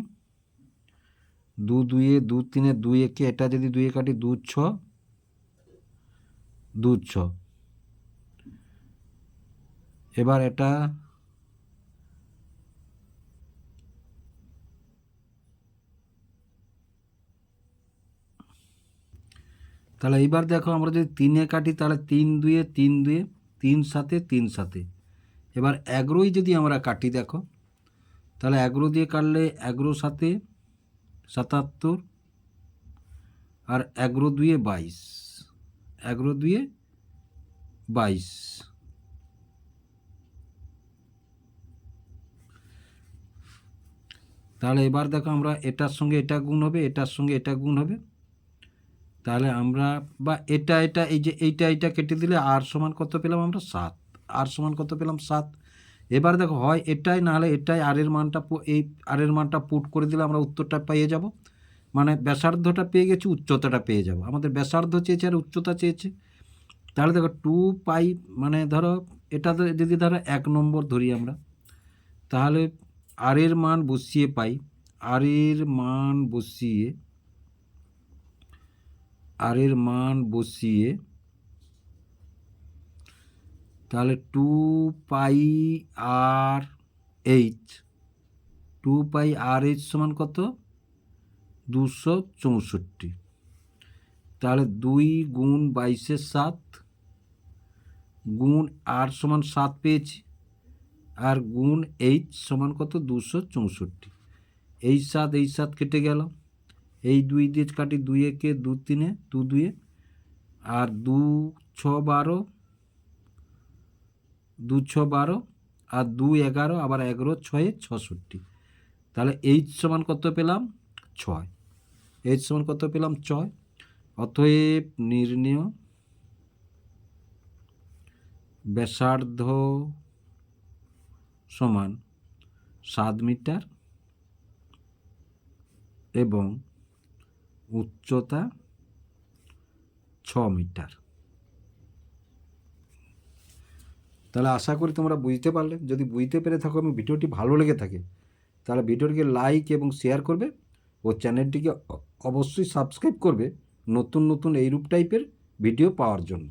2 2-এ 2 3-এ 2 1-এ, এটা যদি 2-এ কাটি 2 6 2 6। এবার এটা তাহলে এইবার দেখো আমরা যদি 3-এ কাটি তাহলে 3 2-এ 3 2-এ 3 7-এ 3 7-এ। এবার 11-ই যদি আমরা কাটি দেখো তাহলে 11 দিয়ে কাটলে 11 7-এ 77 আর 11 2-এ 22, 11 2-এ 22। তাহলে এবার দেখো আমরা এটার সঙ্গে এটা গুণ হবে, এটার সঙ্গে এটা গুণ হবে। তাহলে আমরা বা এটা এই যে এইটা কেটে দিলে আর সমান কত পেলাম আমরা 7, আর সমান কত পেলাম 7। এবার দেখো হয় এটাই না হলে এটাই আর এর মানটা এই আর এর মানটা পুট করে দিলে আমরা উত্তরটা পেয়ে যাব। মানে ব্যাসার্ধটা পেয়ে গেছি, উচ্চতাটা পেয়ে যাব। আমাদের ব্যাসার্ধ চেয়েছে আর উচ্চতা চেয়েছে। তাহলে দেখো 2 পাই মানে ধরো এটা যদি ধরো 1 নম্বর ধরি আমরা, তাহলে আর এর মান বসিয়ে পাই, আর এর মান বসিয়ে তাহলে 2 pi R H, 2 pi R H সমান কত 264। তাহলে 2 গুণ 22-এর 7 গুণ আর সমান 7 পেয়েছি, আর গুণ এইচ সমান কত 264। এই 7 কেটে গেল, এই 2 দিয়ে কাটি 2 1-এ 2 3-এ 2 2-এ, আর 2 6 12, 2 6 12 আর 2 11, আবার 11 6-এ 66। তাহলে এইচ সমান কত পেলাম 6, এইচ সমান কত পেলাম 6। অতএব নির্ণেয় ব্যাসার্ধ সমান 7 মিটার এবং উচ্চতা 6 মিটার। তাহলে আশা করি তোমরা বুঝতে পারলে। যদি বুঝতে পেরে থাকো এবং ভিডিওটি ভালো লেগে থাকে তাহলে ভিডিওটিকে লাইক এবং শেয়ার করবে ও চ্যানেলটিকে অবশ্যই সাবস্ক্রাইব করবে নতুন নতুন এইরূপ টাইপের ভিডিও পাওয়ার জন্য।